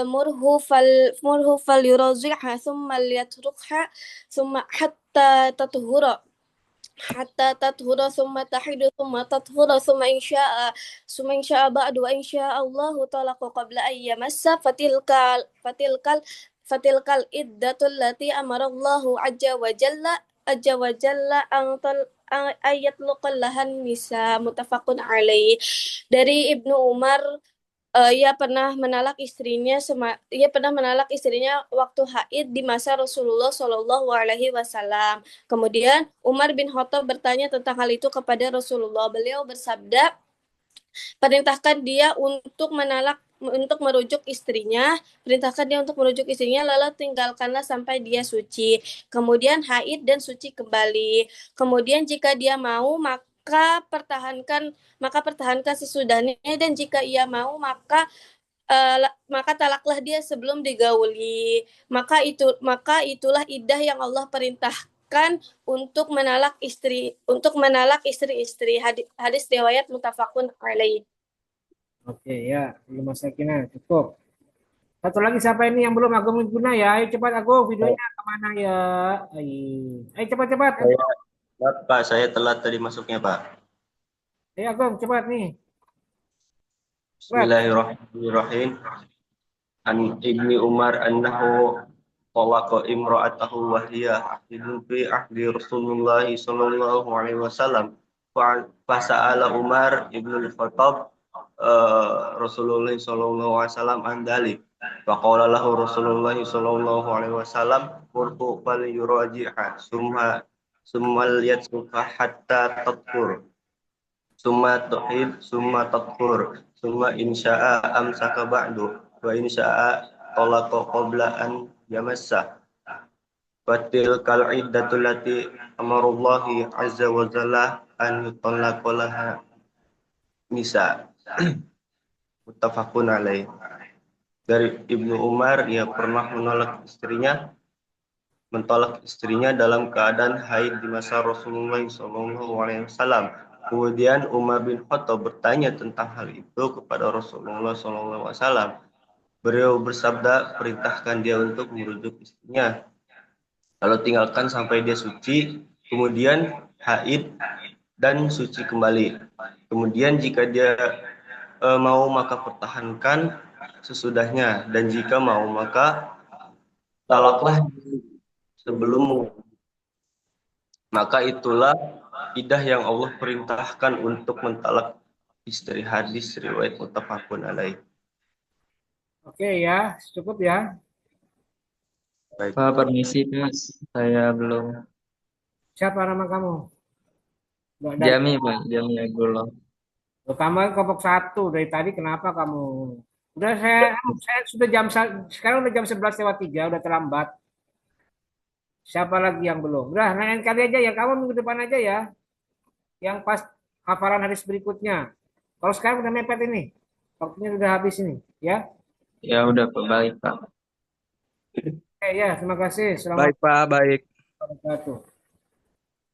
murhu fal yurazi'ha thumma liyatrukha thumma hatta tathura thumma tahidu thumma tathura thumma insya'a ba'du wa insya'a Allahu talaqa qabla an yamassa fatilkal iddatul lati amara Allahu azza wa jalla an ayatluqal lahan nisa muttafaqun alaih. Dari Ibnu Umar, ia pernah menalak istrinya waktu haid di masa Rasulullah Shallallahu Alaihi Wasallam. Kemudian Umar bin Khattab bertanya tentang hal itu kepada Rasulullah. Beliau bersabda, perintahkan dia untuk merujuk istrinya, lalu tinggalkanlah sampai dia suci. Kemudian haid dan suci kembali. Kemudian jika dia mau maka pertahankan sesudahnya, dan jika ia mau maka talaklah dia sebelum digauli. Maka itulah iddah yang Allah perintahkan untuk menalak istri-istri. Hadis riwayat muttafaqun alaih. Oke ya, Ibu Sakinah cukup. Satu lagi siapa ini yang belum Agung Guna ya? Ayo cepat Agung, videonya kemana ya? Ayo cepat. Pak, saya telat tadi masuknya, Pak. Ayo Agung, cepat nih. Bismillahirrahmanirrahim. An Ibni Umar annahu talaqa imra'atahu wa hiya ahidun fi ahdi Rasulullah sallallahu alaihi wasallam. Fasa'ala Umar ibn al-Khattab Rasulullah sallallahu alaihi wasallam an dalik. Faqala lahu Rasulullah sallallahu alaihi wasallam murhu fal yuraji'ha summa liyatsuka hatta tatkur. Summa tuhid, summa tathur, summa insya'a amsaka ba'du, wa insya'a talaqa qabla an yamassa. Fatil kal iddatul lati amarullahi azza wa jalla an yutallaqa laha nisa. Muttafaqun alaih. Dari Ibnu Umar, ia pernah mentolak istrinya dalam keadaan haid di masa Rasulullah SAW. Kemudian Umar bin Khattab bertanya tentang hal itu kepada Rasulullah SAW. Beliau bersabda, perintahkan dia untuk merujuk istrinya, lalu tinggalkan sampai dia suci, kemudian haid dan suci kembali. Kemudian jika dia mau maka pertahankan sesudahnya, dan jika mau maka talaklah sebelum. Maka itulah iddah yang Allah perintahkan untuk mentalak istri. Hadis riwayat muttafaqun alaih. Oke ya, cukup ya. Baik. Pak, permisi Mas, saya belum. Siapa nama kamu? Jami Pak, Jami Agullah. Kamu kelompok 1 dari tadi, kenapa kamu? Udah saya sudah sekarang udah jam 11:03, udah terlambat. Siapa lagi yang belum? Udah, nanyain kali aja ya, kamu minggu depan aja ya. Yang pas hafalan hadis berikutnya. Kalau sekarang udah mepet ini. Waktunya udah habis ini, ya. Ya udah Pak, baik Pak. Oke ya, terima kasih. Baik Pak, baik. Wabarakatuh.